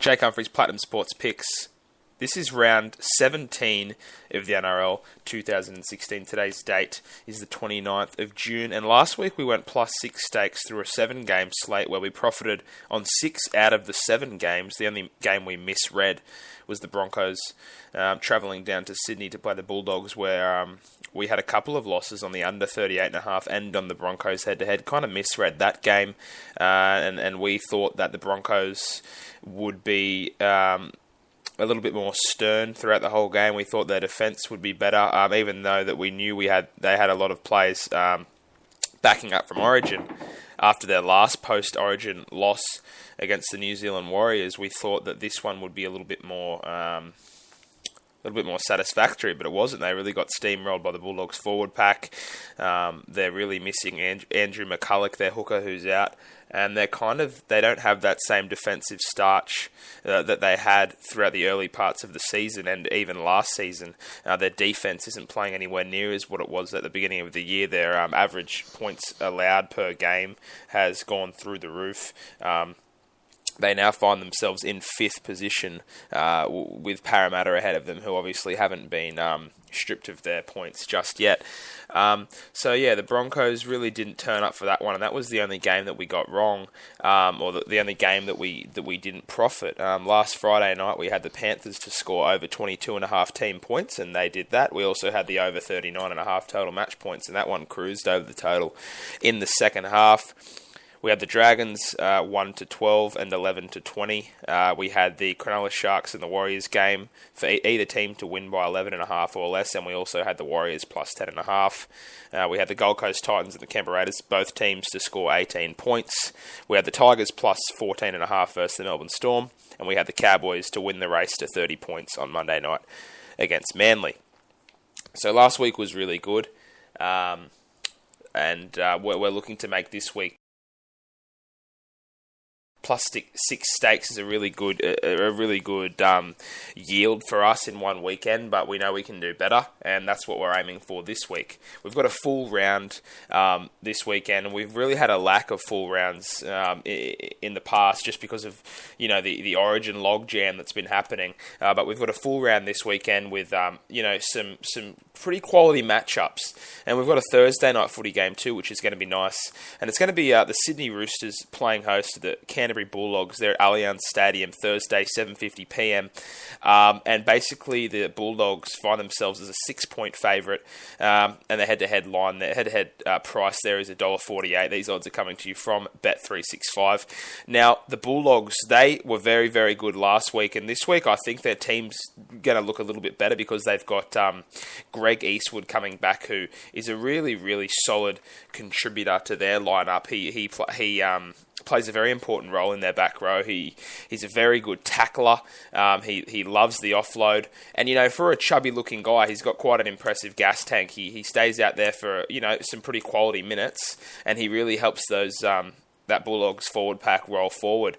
Jake Humphries, Platinum Sports Picks. This is round 17 of the NRL 2016. Today's date is the 29th of June. And last week we went plus 6 stakes through a 7-game slate where we profited on 6 out of the 7 games. The only game we misread was the Broncos travelling down to Sydney to play the Bulldogs, where we had a couple of losses on the under 38.5 and on the Broncos head-to-head. Kind of misread that game, and we thought that the Broncos would be a little bit more stern throughout the whole game. We thought their defence would be better, even though that we knew they had a lot of players backing up from Origin. After their last post-Origin loss against the New Zealand Warriors, we thought that this one would be a little bit more satisfactory, but it wasn't. They really got steamrolled by the Bulldogs forward pack. They're really missing Andrew McCulloch, their hooker, who's out. And they don't have that same defensive starch that they had throughout the early parts of the season and even last season. Their defense isn't playing anywhere near as what it was at the beginning of the year. Their average points allowed per game has gone through the roof. They now find themselves in 5th position with Parramatta ahead of them, who obviously haven't been stripped of their points just yet. The Broncos really didn't turn up for that one, and that was the only game that we got wrong, or the only game that we didn't profit. Last Friday night, we had the Panthers to score over 22.5 team points, and they did that. We also had the over 39.5 total match points, and that one cruised over the total in the second half. We had the Dragons 1-12 and 11-20. We had the Cronulla Sharks and the Warriors game for either team to win by 11.5 or less, and we also had the Warriors plus 10.5. We had the Gold Coast Titans and the Canberra Raiders, both teams to score 18 points. We had the Tigers plus 14.5 versus the Melbourne Storm, and we had the Cowboys to win the race to 30 points on Monday night against Manly. So last week was really good, and we're looking to make this week. Plus 6 stakes is a really good yield for us in one weekend, but we know we can do better, and that's what we're aiming for this week. We've got a full round this weekend, and we've really had a lack of full rounds in the past just because of the Origin logjam that's been happening. But we've got a full round this weekend with some pretty quality matchups, and we've got a Thursday night footy game too, which is going to be nice, and it's going to be the Sydney Roosters playing host to the Canterbury Bulldogs. They're at Allianz Stadium Thursday, 7:50 p.m. And basically the Bulldogs find themselves as a 6-point favourite, and the head-to-head line, the head-to-head price there is $1.48. These odds are coming to you from Bet365. Now, the Bulldogs, they were very, very good last week, and this week I think their team's going to look a little bit better because they've got Greg Eastwood coming back, who is a really, really solid contributor to their lineup. He plays a very important role in their back row. He's a very good tackler. He loves the offload, and for a chubby looking guy, he's got quite an impressive gas tank. He stays out there for some pretty quality minutes, and he really helps those that Bulldogs forward pack roll forward.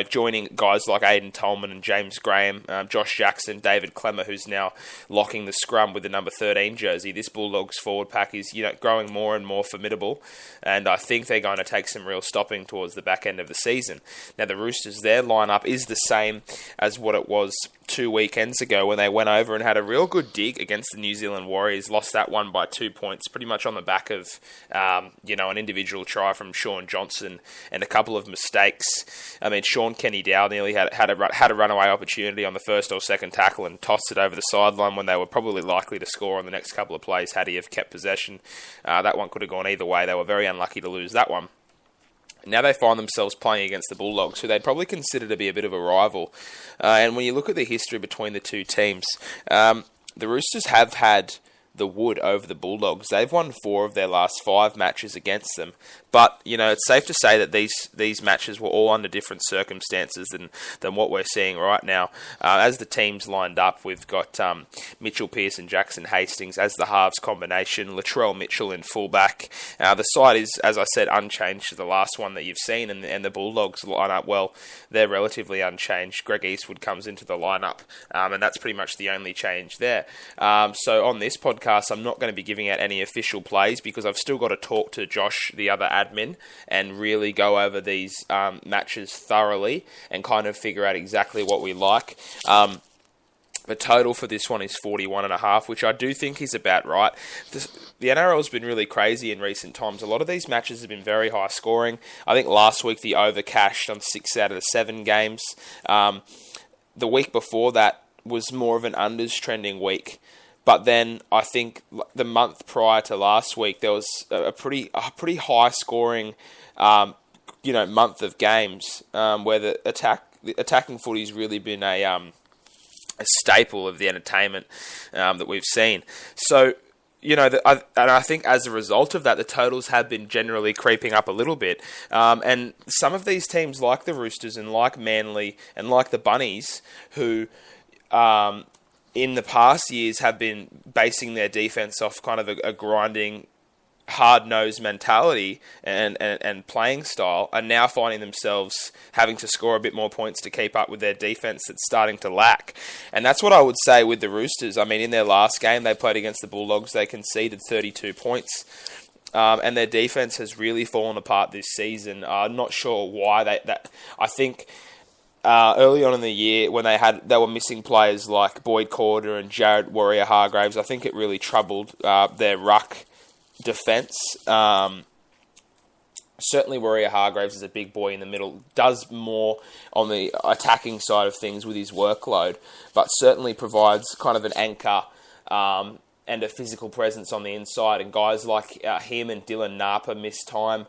Joining guys like Aiden Tolman and James Graham, Josh Jackson, David Clemmer, who's now locking the scrum with the number 13 jersey. This Bulldogs forward pack is growing more and more formidable, and I think they're going to take some real stopping towards the back end of the season. Now the Roosters, their lineup is the same as what it was 2 weekends ago when they went over and had a real good dig against the New Zealand Warriors. Lost that one by 2 points, pretty much on the back of an individual try from Sean Johnson and a couple of mistakes. I mean, Sean Kenny-Dow nearly had a runaway opportunity on the first or second tackle and tossed it over the sideline when they were probably likely to score on the next couple of plays had he have kept possession. That one could have gone either way. They were very unlucky to lose that one. Now they find themselves playing against the Bulldogs, who they'd probably consider to be a bit of a rival. And when you look at the history between the two teams, the Roosters have had the wood over the Bulldogs. They've won 4 of their last 5 matches against them. But, it's safe to say that these matches were all under different circumstances than what we're seeing right now. As the teams lined up, we've got Mitchell Pearce and Jackson Hastings as the halves combination, Latrell Mitchell in fullback. The side is, as I said, unchanged to the last one that you've seen, and the Bulldogs line up, well, they're relatively unchanged. Greg Eastwood comes into the lineup, and that's pretty much the only change there. So on this podcast, I'm not going to be giving out any official plays because I've still got to talk to Josh, the other admin and really go over these matches thoroughly and kind of figure out exactly what we like. The total for this one is 41.5, which I do think is about right. The NRL has been really crazy in recent times. A lot of these matches have been very high scoring. I think last week the over cashed on 6 out of the 7 games. The week before that was more of an unders trending week. But then I think the month prior to last week, there was a pretty high scoring month of games where the attacking footy's really been a staple of the entertainment that we've seen. So, I think as a result of that, the totals have been generally creeping up a little bit. And some of these teams, like the Roosters and like Manly and like the Bunnies, who in the past years have been basing their defense off kind of a grinding, hard-nosed mentality and playing style, are now finding themselves having to score a bit more points to keep up with their defense that's starting to lack. And that's what I would say with the Roosters. I mean, in their last game they played against the Bulldogs, they conceded 32 points. And their defense has really fallen apart this season. I'm not sure why I think early on in the year when they were missing players like Boyd Corder and Jared Warrior-Hargraves, I think it really troubled their ruck defence. Certainly Warrior-Hargraves is a big boy in the middle, does more on the attacking side of things with his workload, but certainly provides kind of an anchor and a physical presence on the inside. And guys like him and Dylan Napa miss time.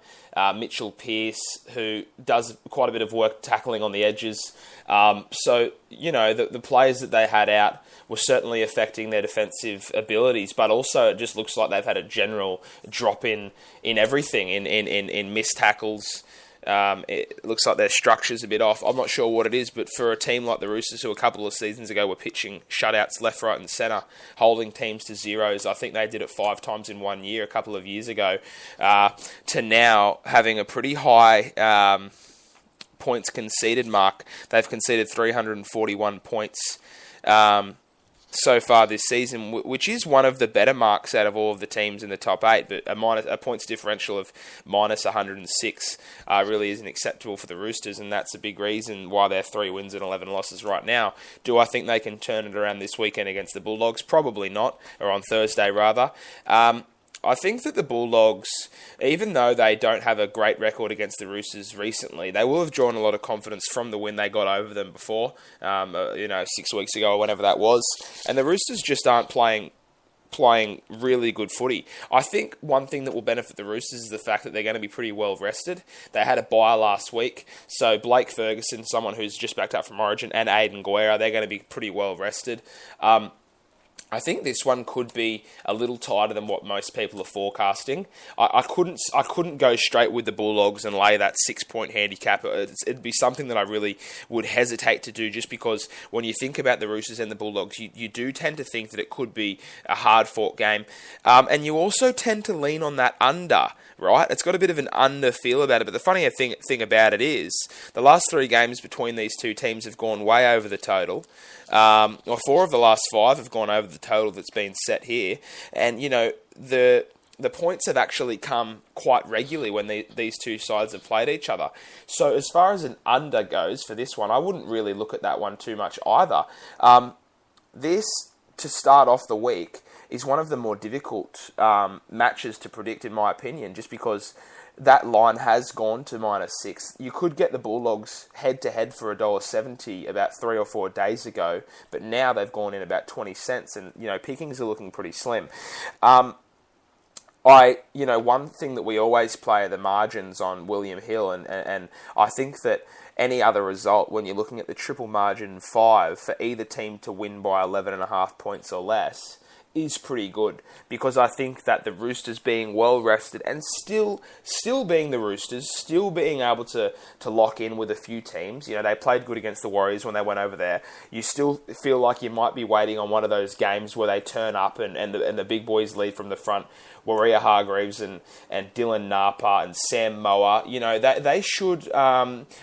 Mitchell Pearce, who does quite a bit of work tackling on the edges. So, the players that they had out were certainly affecting their defensive abilities, but also it just looks like they've had a general drop in everything, in missed tackles. It looks like their structure's a bit off. I'm not sure what it is, but for a team like the Roosters, who a couple of seasons ago were pitching shutouts left, right and centre, holding teams to zeros, I think they did it 5 times in 1 year a couple of years ago, to now having a pretty high points conceded mark. They've conceded 341 points so far this season, which is one of the better marks out of all of the teams in the top 8, but a points differential of minus 106 really isn't acceptable for the Roosters, and that's a big reason why they're 3 wins and 11 losses right now. Do I think they can turn it around this weekend against the Bulldogs? Probably not, or on Thursday rather. I think that the Bulldogs, even though they don't have a great record against the Roosters recently, they will have drawn a lot of confidence from the win they got over them before, 6 weeks ago or whenever that was. And the Roosters just aren't playing really good footy. I think one thing that will benefit the Roosters is the fact that they're going to be pretty well rested. They had a bye last week, so Blake Ferguson, someone who's just backed up from Origin, and Aiden Guerra, they're going to be pretty well rested. I think this one could be a little tighter than what most people are forecasting. I couldn't go straight with the Bulldogs and lay that 6-point handicap. It'd be something that I really would hesitate to do, just because when you think about the Roosters and the Bulldogs, you do tend to think that it could be a hard-fought game. And you also tend to lean on that under, right? It's got a bit of an under feel about it, but the funny thing about it is the last 3 games between these two teams have gone way over the total. 4 of the last 5 have gone over the total that's been set here, and the points have actually come quite regularly when these two sides have played each other. So as far as an under goes for this one, I wouldn't really look at that one too much either. This, to start off the week, is one of the more difficult matches to predict, in my opinion, just because that line has gone to -6. You could get the Bulldogs head-to-head for $1.70 about 3 or 4 days ago, but now they've gone in about 20 cents, and pickings are looking pretty slim. One thing that we always play are the margins on William Hill, and I think that any other result, when you're looking at the triple margin 5 for either team to win by 11.5 points or less, is pretty good, because I think that the Roosters being well rested and still being the Roosters, still being able to lock in with a few teams. They played good against the Warriors when they went over there. You still feel like you might be waiting on one of those games where they turn up and the big boys lead from the front. Warrior-Hargraves and Dylan Napa and Sam Moa, they should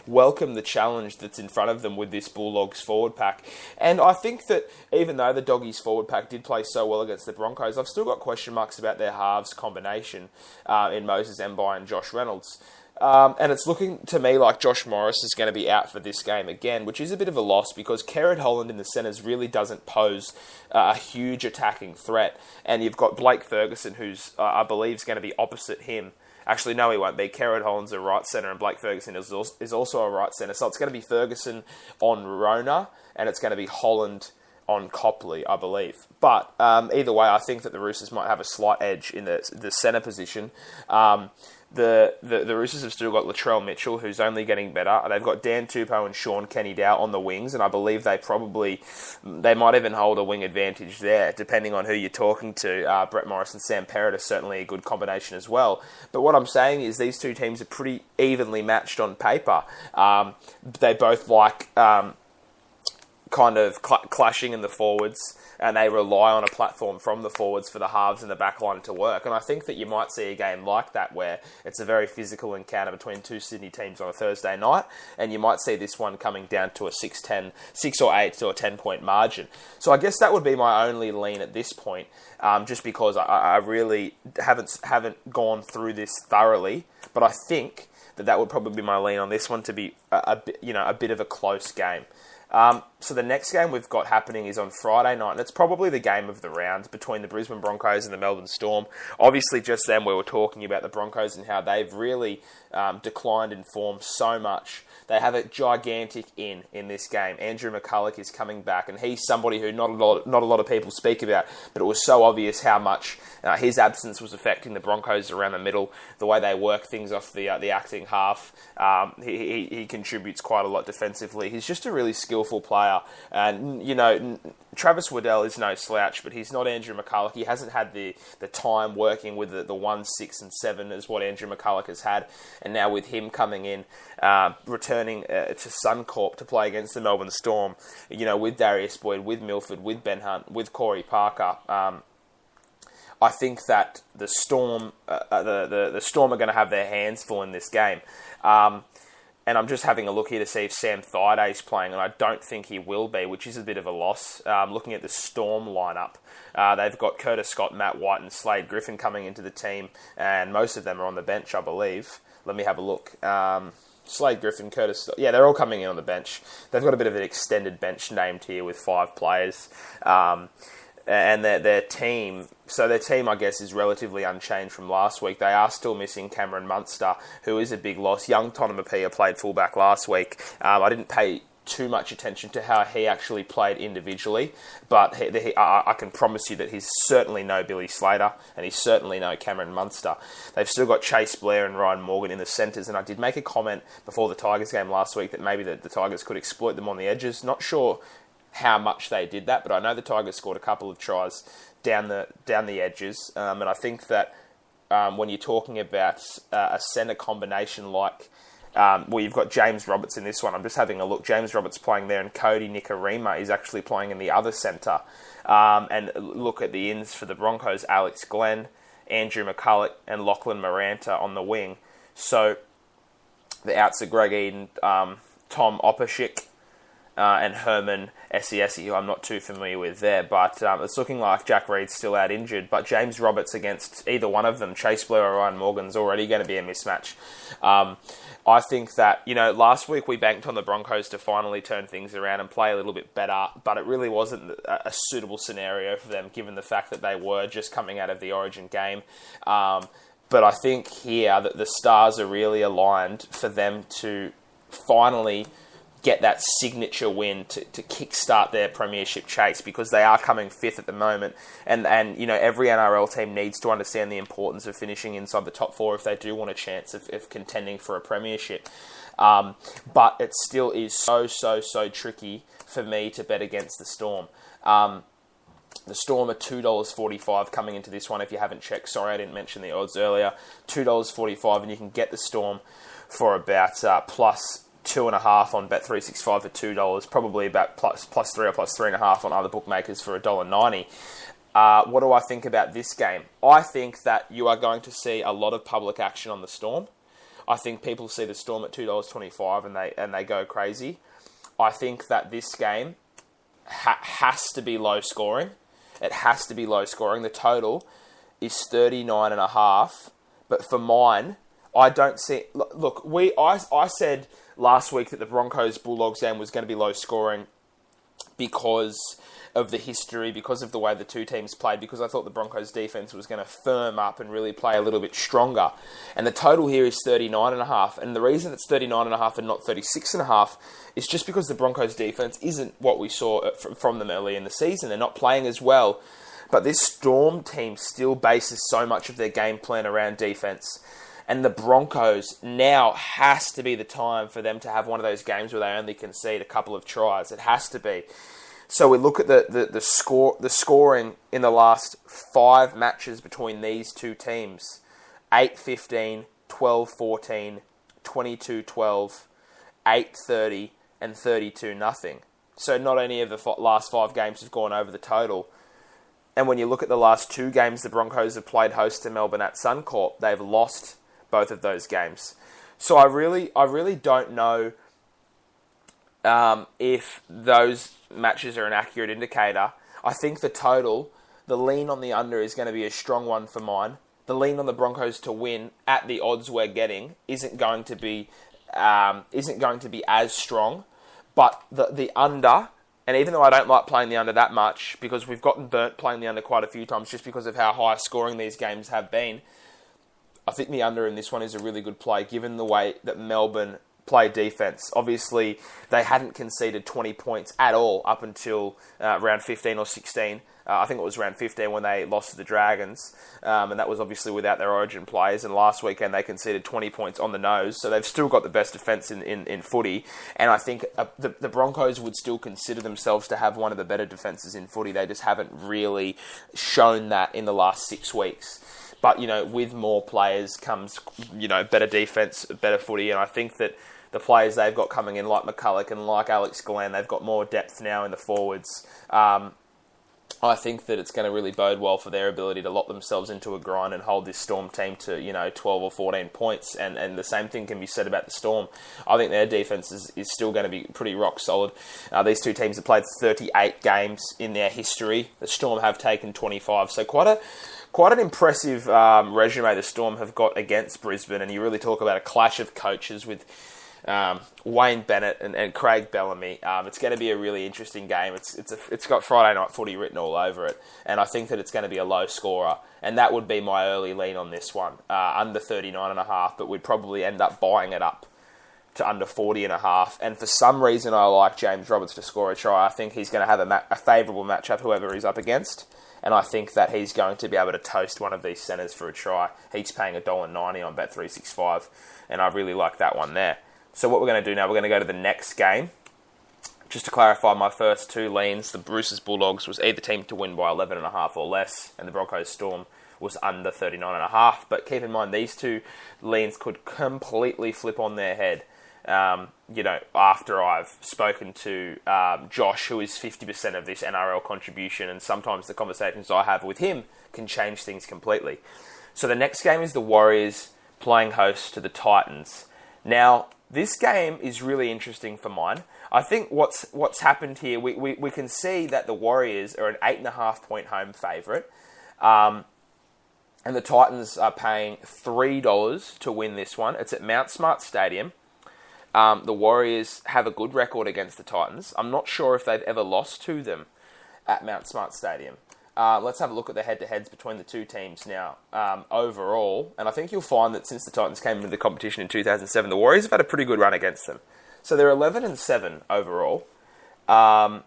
welcome the challenge that's in front of them with this Bulldogs forward pack. And I think that even though the Doggies forward pack did play so well against the Broncos. I've still got question marks about their halves combination in Moses Mbai and Josh Reynolds. And it's looking to me like Josh Morris is going to be out for this game again, which is a bit of a loss because Kerrod Holland in the centres really doesn't pose a huge attacking threat. And you've got Blake Ferguson, who's, I believe, is going to be opposite him. Actually, no, he won't be. Kerrod Holland's a right centre and Blake Ferguson is also a right centre. So it's going to be Ferguson on Rona and it's going to be Holland on Copley, I believe. But either way, I think that the Roosters might have a slight edge in the centre position. The Roosters have still got Latrell Mitchell, who's only getting better. They've got Dan Tupou and Sean Kenny-Dow on the wings, and I believe they might even hold a wing advantage there, depending on who you're talking to. Brett Morris and Sam Perrott are certainly a good combination as well. But what I'm saying is these two teams are pretty evenly matched on paper. They both like kind of clashing in the forwards, and they rely on a platform from the forwards for the halves and the back line to work. And I think that you might see a game like that where it's a very physical encounter between two Sydney teams on a Thursday night, and you might see this one coming down to a 6 or 8 to a 10-point margin. So I guess that would be my only lean at this point, just because I really haven't gone through this thoroughly. But I think that would probably be my lean on this one to be a bit of a close game. So the next game we've got happening is on Friday night, and it's probably the game of the round between the Brisbane Broncos and the Melbourne Storm. Obviously, just then we were talking about the Broncos and how they've really declined in form so much. They have a gigantic in this game. Andrew McCulloch is coming back, and he's somebody who not a lot of people speak about, but it was so obvious how much his absence was affecting the Broncos around the middle, the way they work things off the acting half. He contributes quite a lot defensively. He's just a really skillful player, and Travis Waddell is no slouch, but he's not Andrew McCulloch. He hasn't had the time working with the 1, 6 and 7 as what Andrew McCulloch has had. And now with him coming in, returning to Suncorp to play against the Melbourne Storm, with Darius Boyd, with Milford, with Ben Hunt, with Corey Parker, I think that the Storm the Storm are going to have their hands full in this game. And I'm just having a look here to see if Sam Thaiday playing, and I don't think he will be, which is a bit of a loss. Looking at the Storm lineup, they've got Curtis Scott, Matt White and Slade Griffin coming into the team, and most of them are on the bench, I believe. Let me have a look. Slade Griffin, Curtis Scott, they're all coming in on the bench. They've got a bit of an extended bench named here with 5 players. And their team, I guess, is relatively unchanged from last week. They are still missing Cameron Munster, who is a big loss. Young Tonamapia played fullback last week. I didn't pay too much attention to how he actually played individually, but I can promise you that he's certainly no Billy Slater, and he's certainly no Cameron Munster. They've still got Chase Blair and Ryan Morgan in the centres, and I did make a comment before the Tigers game last week that maybe the Tigers could exploit them on the edges. Not sure how much they did that, but I know the Tigers scored a couple of tries down the edges, and I think that when you're talking about a centre combination like, you've got James Roberts in this one. I'm just having a look. James Roberts playing there, and Cody Nikarima is actually playing in the other centre. And look at the ins for the Broncos: Alex Glenn, Andrew McCulloch, and Lachlan Maranta on the wing. So the outs are Greg Eden, Tom Opashik, and Herman Esiesi, who I'm not too familiar with there, but it's looking like Jack Reed's still out injured, but James Roberts against either one of them, Chase Blair or Ryan Morgan's already going to be a mismatch. I think that, last week we banked on the Broncos to finally turn things around and play a little bit better, but it really wasn't a suitable scenario for them, given the fact that they were just coming out of the Origin game. But I think here that the stars are really aligned for them to finally get that signature win to kickstart their premiership chase, because they are coming 5th at the moment, and every NRL team needs to understand the importance of finishing inside the top 4 if they do want a chance of contending for a premiership. But it still is so tricky for me to bet against the Storm. The Storm are $2.45 coming into this one. If you haven't checked, sorry I didn't mention the odds earlier. $2.45, and you can get the Storm for about plus 2.5 on Bet365 for $2, probably about plus 3 or plus 3.5 on other bookmakers for $1.90. What do I think about this game? I think that you are going to see a lot of public action on the Storm. I think people see the Storm at $2.25 and they go crazy. I think that this game has to be low scoring, It has to be low scoring. The total is 39.5. But for mine, I don't see... Look, I said last week that the Broncos-Bulldogs game was going to be low scoring because of the history, because of the way the two teams played, because I thought the Broncos defense was going to firm up and really play a little bit stronger. And the total here is 39.5. And the reason it's 39.5 and not 36.5 is just because the Broncos defense isn't what we saw from them early in the season. They're not playing as well. But this Storm team still bases so much of their game plan around defense. And the Broncos now has to be the time for them to have one of those games where they only concede a couple of tries. It has to be. So we look at the scoring in the last 5 matches between these two teams. 8-15, 12-14, 22-12, 8-30, and 32-0. So not any of the last 5 games have gone over the total. And when you look at the last 2 games the Broncos have played host to Melbourne at Suncorp, they've lost both of those games. So I really don't know if those matches are an accurate indicator. I think the total, the lean on the under is going to be a strong one for mine. The lean on the Broncos to win at the odds we're getting isn't going to be as strong. But the under, and even though I don't like playing the under that much because we've gotten burnt playing the under quite a few times just because of how high scoring these games have been, I think the under in this one is a really good play given the way that Melbourne play defense. Obviously, they hadn't conceded 20 points at all up until round 15 or 16. I think it was round 15 when they lost to the Dragons, and that was obviously without their origin players. And last weekend they conceded 20 points on the nose, so they've still got the best defence in footy. And I think the Broncos would still consider themselves to have one of the better defences in footy. They just haven't really shown that in the last 6 weeks. But, with more players comes, better defence, better footy. And I think that the players they've got coming in, like McCulloch and like Alex Glenn, they've got more depth now in the forwards. I think that it's going to really bode well for their ability to lock themselves into a grind and hold this Storm team to, 12 or 14 points. And the same thing can be said about the Storm. I think their defence is still going to be pretty rock solid. These two teams have played 38 games in their history. The Storm have taken 25. So quite an impressive resume the Storm have got against Brisbane. And you really talk about a clash of coaches with Wayne Bennett and Craig Bellamy. It's going to be a really interesting game. It's got Friday night footy written all over it, and I think that it's going to be a low scorer, and that would be my early lean on this one, under 39.5, but we'd probably end up buying it up to under 40.5. And for some reason, I like James Roberts to score a try. I think he's going to have a favourable matchup, whoever he's up against. And I think that he's going to be able to toast one of these centres for a try. He's paying $1.90 on Bet365, and I really like that one there. So what we're going to do now, we're going to go to the next game. Just to clarify, my first 2 leans, the Bruce's Bulldogs was either team to win by 11.5 or less, and the Broncos Storm was under 39.5. But keep in mind, these 2 leans could completely flip on their head. After I've spoken to Josh, who is 50% of this NRL contribution, and sometimes the conversations I have with him can change things completely. So the next game is the Warriors playing host to the Titans. Now, this game is really interesting for mine. I think what's happened here, we can see that the Warriors are an 8.5 point home favourite. And the Titans are paying $3 to win this one. It's at Mount Smart Stadium. The Warriors have a good record against the Titans. I'm not sure if they've ever lost to them at Mount Smart Stadium. Let's have a look at the head-to-heads between the two teams now overall. And I think you'll find that since the Titans came into the competition in 2007, the Warriors have had a pretty good run against them. So they're 11-7 overall. And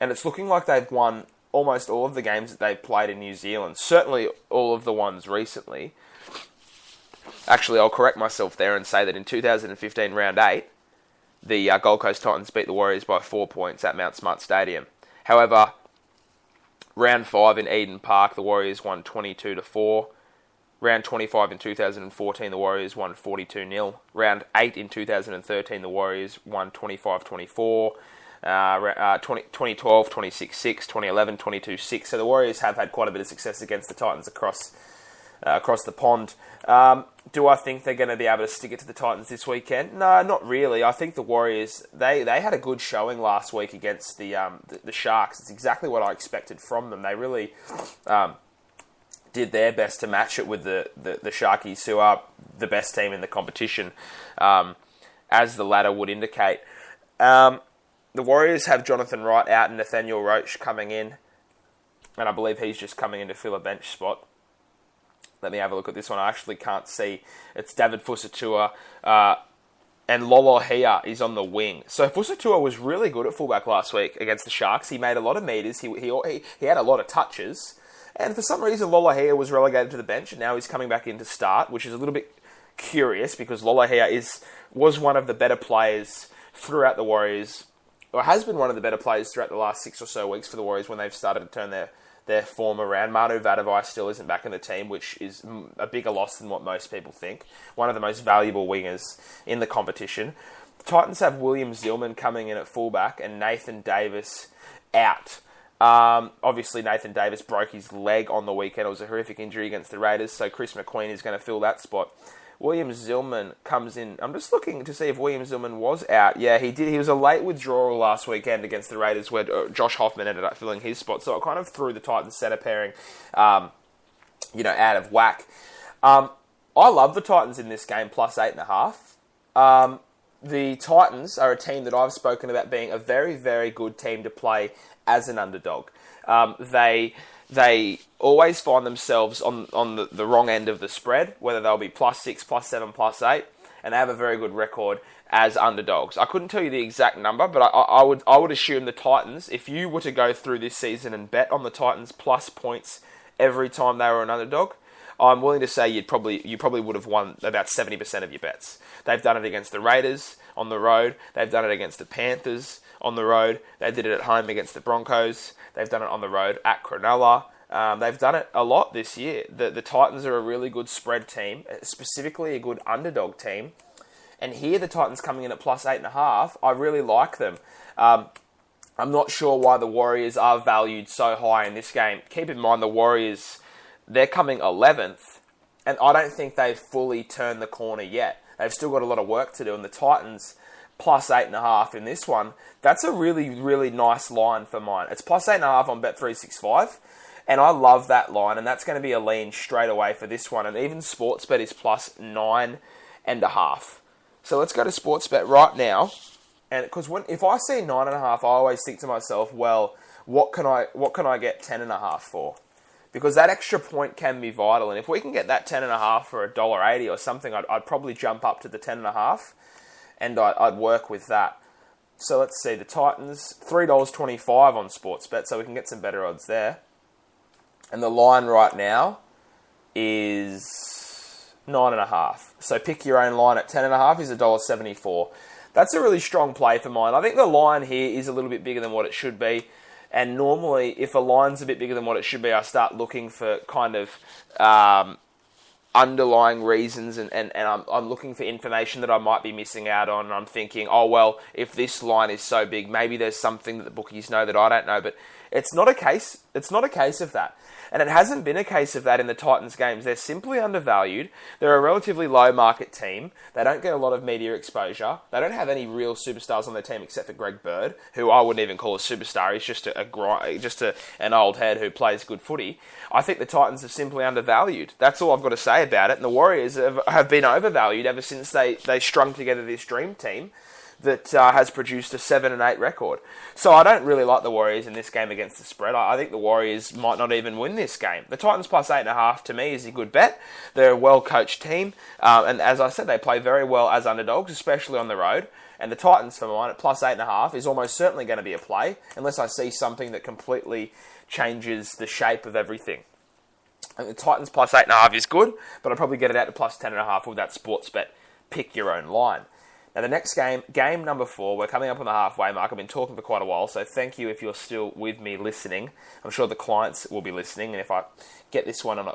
it's looking like they've won almost all of the games that they've played in New Zealand. Certainly all of the ones recently. Actually, I'll correct myself there and say that in 2015 Round 8, the Gold Coast Titans beat the Warriors by 4 points at Mount Smart Stadium. However, Round 5 in Eden Park, the Warriors won 22-4. Round 25 in 2014, the Warriors won 42-0. Round 8 in 2013, the Warriors won 25-24. 2012, 26-6. 2011, 22-6. So the Warriors have had quite a bit of success against the Titans across across the pond. Do I think they're going to be able to stick it to the Titans this weekend? No, not really. I think the Warriors, they had a good showing last week against the Sharks. It's exactly what I expected from them. They really did their best to match it with the Sharkies, who are the best team in the competition, as the latter would indicate. The Warriors have Jonathan Wright out and Nathaniel Roach coming in, and I believe he's just coming in to fill a bench spot. Let me have a look at this one. I actually can't see. It's David Fusatua, and Lolohea is on the wing. So Fusatua was really good at fullback last week against the Sharks. He made a lot of meters. He had a lot of touches. And for some reason, Lolohea was relegated to the bench, and now he's coming back in to start, which is a little bit curious because Lolohea was one of the better players throughout the Warriors, or has been one of the better players throughout the last 6 or so weeks for the Warriors when they've started to turn their form around. Manu Vadavai still isn't back in the team, which is a bigger loss than what most people think. One of the most valuable wingers in the competition. The Titans have William Zillman coming in at fullback and Nathan Davis out. Obviously, Nathan Davis broke his leg on the weekend. It was a horrific injury against the Raiders, so Chris McQueen is going to fill that spot. William Zillman comes in. I'm just looking to see if William Zillman was out. Yeah, he did. He was a late withdrawal last weekend against the Raiders where Josh Hoffman ended up filling his spot. So it kind of threw the Titans centre pairing, out of whack. I love the Titans in this game, plus 8.5. The Titans are a team that I've spoken about being a very, very good team to play as an underdog. They always find themselves on the wrong end of the spread, whether they'll be plus 6, plus 7, plus 8, and they have a very good record as underdogs. I couldn't tell you the exact number, but I would assume the Titans, if you were to go through this season and bet on the Titans plus points every time they were an underdog, I'm willing to say you probably would have won about 70% of your bets. They've done it against the Raiders on the road. They've done it against the Panthers on the road. They did it at home against the Broncos. They've done it on the road at Cronulla. They've done it a lot this year. The Titans are a really good spread team, specifically a good underdog team. And here the Titans coming in at plus 8.5, I really like them. I'm not sure why the Warriors are valued so high in this game. Keep in mind the Warriors, they're coming 11th, and I don't think they've fully turned the corner yet. They've still got a lot of work to do, and the Titans plus 8.5 in this one, that's a really, really nice line for mine. It's plus 8.5 on Bet365, and I love that line, and that's going to be a lean straight away for this one, and even Sportsbet is plus 9.5. So let's go to Sportsbet right now, and because if I see 9.5, I always think to myself, well, what can I get 10.5 for? Because that extra point can be vital, and if we can get that 10.5 for $1.80 or something, I'd probably jump up to the 10.5, and I'd work with that. So let's see, the Titans, $3.25 on Sportsbet, so we can get some better odds there. And the line right now is 9.5. So pick your own line at 10.5 is $1.74. That's a really strong play for mine. I think the line here is a little bit bigger than what it should be. And normally, if a line's a bit bigger than what it should be, I start looking for kind of underlying reasons, and I'm looking for information that I might be missing out on. And I'm thinking, oh, well, if this line is so big, maybe there's something that the bookies know that I don't know. But it's not a case. It's not a case of that. And it hasn't been a case of that in the Titans games. They're simply undervalued. They're a relatively low market team. They don't get a lot of media exposure. They don't have any real superstars on their team except for Greg Bird, who I wouldn't even call a superstar. He's just an old head who plays good footy. I think the Titans are simply undervalued. That's all I've got to say about it. And the Warriors have been overvalued ever since they strung together this dream team that has produced a 7-8 record. So I don't really like the Warriors in this game against the spread. I think the Warriors might not even win this game. The Titans plus 8.5 to me is a good bet. They're a well-coached team. And as I said, they play very well as underdogs, especially on the road. And the Titans, for mine, at plus 8.5 is almost certainly going to be a play, unless I see something that completely changes the shape of everything. And the Titans plus 8.5 is good, but I'd probably get it out to plus 10.5 with that Sportsbet pick your own line. Now, the next game, game number 4, we're coming up on the halfway mark. I've been talking for quite a while, so thank you if you're still with me listening. I'm sure the clients will be listening, and if I get this one on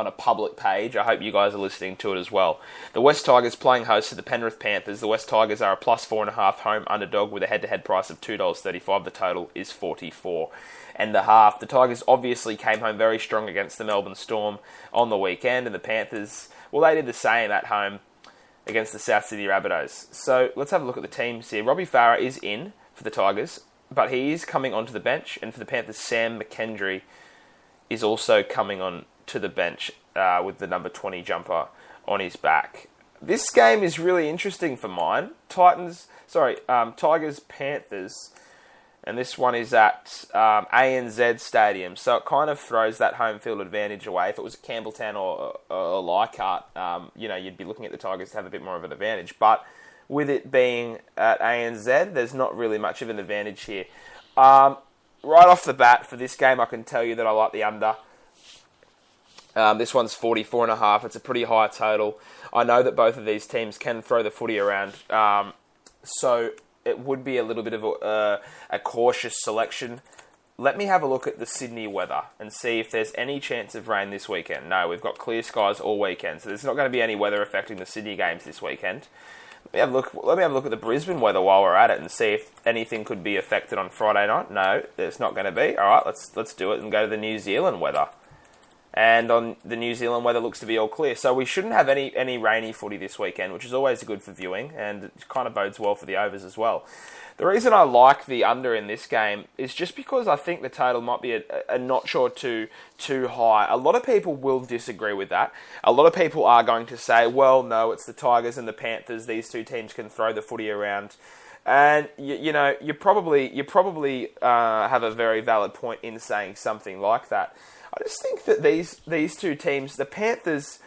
a public page, I hope you guys are listening to it as well. The West Tigers playing host to the Penrith Panthers. The West Tigers are a plus 4.5 home underdog with a head-to-head price of $2.35. The total is 44.5. The Tigers obviously came home very strong against the Melbourne Storm on the weekend, and the Panthers, well, they did the same at home against the South Sydney Rabbitohs. So let's have a look at the teams here. Robbie Farah is in for the Tigers, but he is coming onto the bench. And for the Panthers, Sam McKendry is also coming on to the bench with the number 20 jumper on his back. This game is really interesting for mine. Tigers, Panthers. And this one is at ANZ Stadium, so it kind of throws that home field advantage away. If it was at Campbelltown or Leichhardt, you'd be looking at the Tigers to have a bit more of an advantage. But with it being at ANZ, there's not really much of an advantage here. Right off the bat, for this game, I can tell you that I like the under. This one's 44.5. It's a pretty high total. I know that both of these teams can throw the footy around, so it would be a little bit of a cautious selection. Let me have a look at the Sydney weather and see if there's any chance of rain this weekend. No, we've got clear skies all weekend, so there's not going to be any weather affecting the Sydney games this weekend. Let me have a look at the Brisbane weather while we're at it and see if anything could be affected on Friday night. No, there's not going to be. All right, let's do it and go to the New Zealand weather. And on the New Zealand weather looks to be all clear. So we shouldn't have any rainy footy this weekend, which is always good for viewing, and it kind of bodes well for the overs as well. The reason I like the under in this game is just because I think the total might be a notch or two too high. A lot of people will disagree with that. A lot of people are going to say, well, no, it's the Tigers and the Panthers. These two teams can throw the footy around. And, you probably have a very valid point in saying something like that. I just think that these two teams, the Panthers...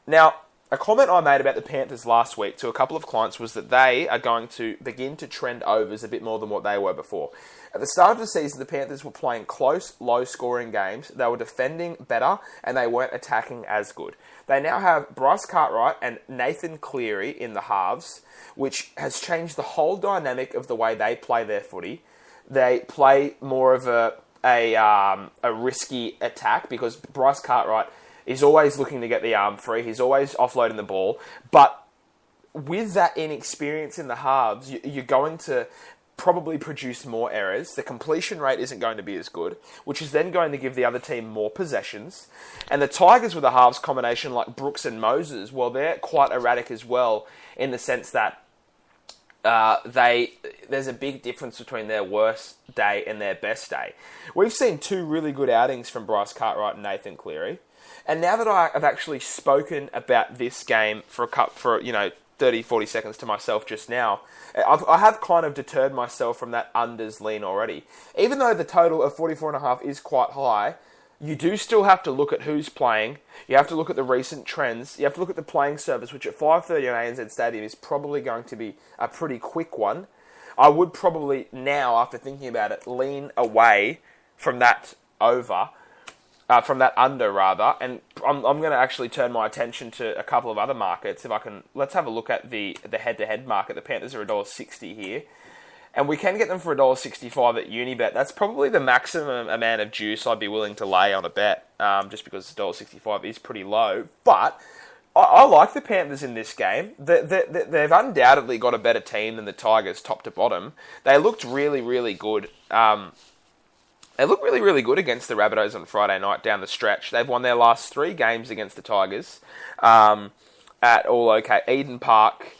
Now, a comment I made about the Panthers last week to a couple of clients was that they are going to begin to trend overs a bit more than what they were before. At the start of the season, the Panthers were playing close, low-scoring games. They were defending better, and they weren't attacking as good. They now have Bryce Cartwright and Nathan Cleary in the halves, which has changed the whole dynamic of the way they play their footy. They play more of a risky attack because Bryce Cartwright is always looking to get the arm free. He's always offloading the ball. But with that inexperience in the halves, you're going to probably produce more errors. The completion rate isn't going to be as good, which is then going to give the other team more possessions. And the Tigers with a halves combination like Brooks and Moses, well, they're quite erratic as well in the sense that there's a big difference between their worst day and their best day. We've seen two really good outings from Bryce Cartwright and Nathan Cleary. And now that I've actually spoken about this game for 30, 40 seconds to myself just now, I have kind of deterred myself from that unders lean already. Even though the total of 44.5 is quite high, you do still have to look at who's playing. You have to look at the recent trends. You have to look at the playing service, which at 5:30 on ANZ Stadium is probably going to be a pretty quick one. I would probably now, after thinking about it, lean away from that under rather, and I'm going to actually turn my attention to a couple of other markets. If I can, let's have a look at the head-to-head market. The Panthers are $1.60 here. And we can get them for $1.65 at Unibet. That's probably the maximum amount of juice I'd be willing to lay on a bet, just because $1.65 is pretty low. But I like the Panthers in this game. They've undoubtedly got a better team than the Tigers, top to bottom. They looked really, really good. They looked really, really good against the Rabbitohs on Friday night down the stretch. They've won their last 3 games against the Tigers at All OK Eden Park.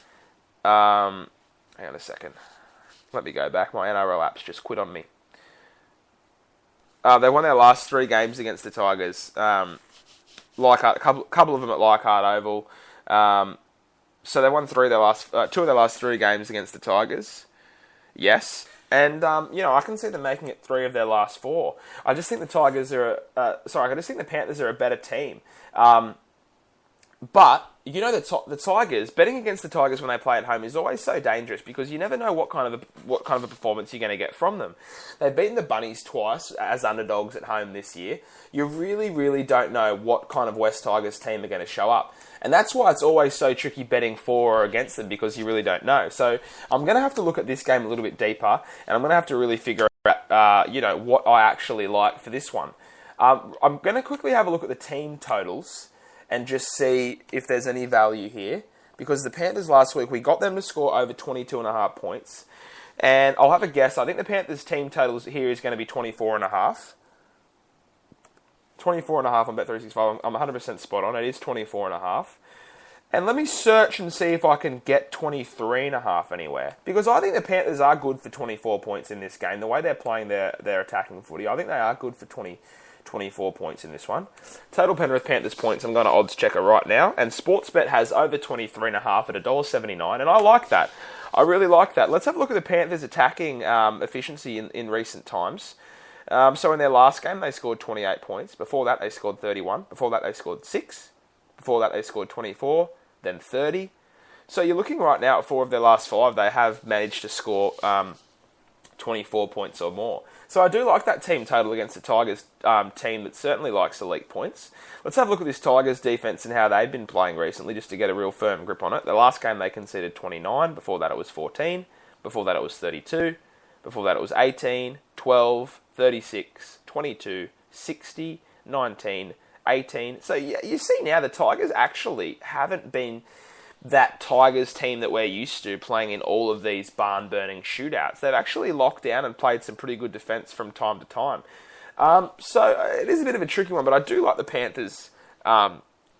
Hang on a second. Let me go back. My NRL app's just quit on me. They won their last 3 games against the Tigers. Leichhardt, a couple of them at Leichhardt Oval. So they won 2 of their last 3 games against the Tigers. Yes. And, I can see them making it 3 of their last 4. I just think the Panthers are a better team. But you know the Tigers, betting against the Tigers when they play at home is always so dangerous because you never know what kind of a performance you're going to get from them. They've beaten the Bunnies twice as underdogs at home this year. You really, really don't know what kind of West Tigers team are going to show up. And that's why it's always so tricky betting for or against them because you really don't know. So I'm going to have to look at this game a little bit deeper and I'm going to have to really figure out, what I actually like for this one. I'm going to quickly have a look at the team totals and just see if there's any value here. Because the Panthers last week, we got them to score over 22.5 points. And I'll have a guess. I think the Panthers team totals here is going to be 24.5. 24.5 on Bet365. I'm 100% spot on. It is 24.5. And let me search and see if I can get 23.5 anywhere. Because I think the Panthers are good for 24 points in this game. The way they're playing their attacking footy, I think they are good for 24 points in this one. Total Penrith Panthers points, I'm going to odds checker right now. And Sportsbet has over 23.5 at $1.79. And I like that. I really like that. Let's have a look at the Panthers' attacking efficiency in recent times. So in their last game, they scored 28 points. Before that, they scored 31. Before that, they scored 6. Before that, they scored 24. Then 30. So you're looking right now at 4 of their last 5. They have managed to score 24 points or more. So I do like that team total against the Tigers team that certainly likes elite points. Let's have a look at this Tigers defense and how they've been playing recently just to get a real firm grip on it. The last game they conceded 29. Before that it was 14. Before that it was 32. Before that it was 18, 12, 36, 22, 60, 19, 18. So you see now the Tigers actually haven't been that Tigers team that we're used to playing in all of these barn-burning shootouts. They've actually locked down and played some pretty good defence from time to time. So it is a bit of a tricky one, but I do like the Panthers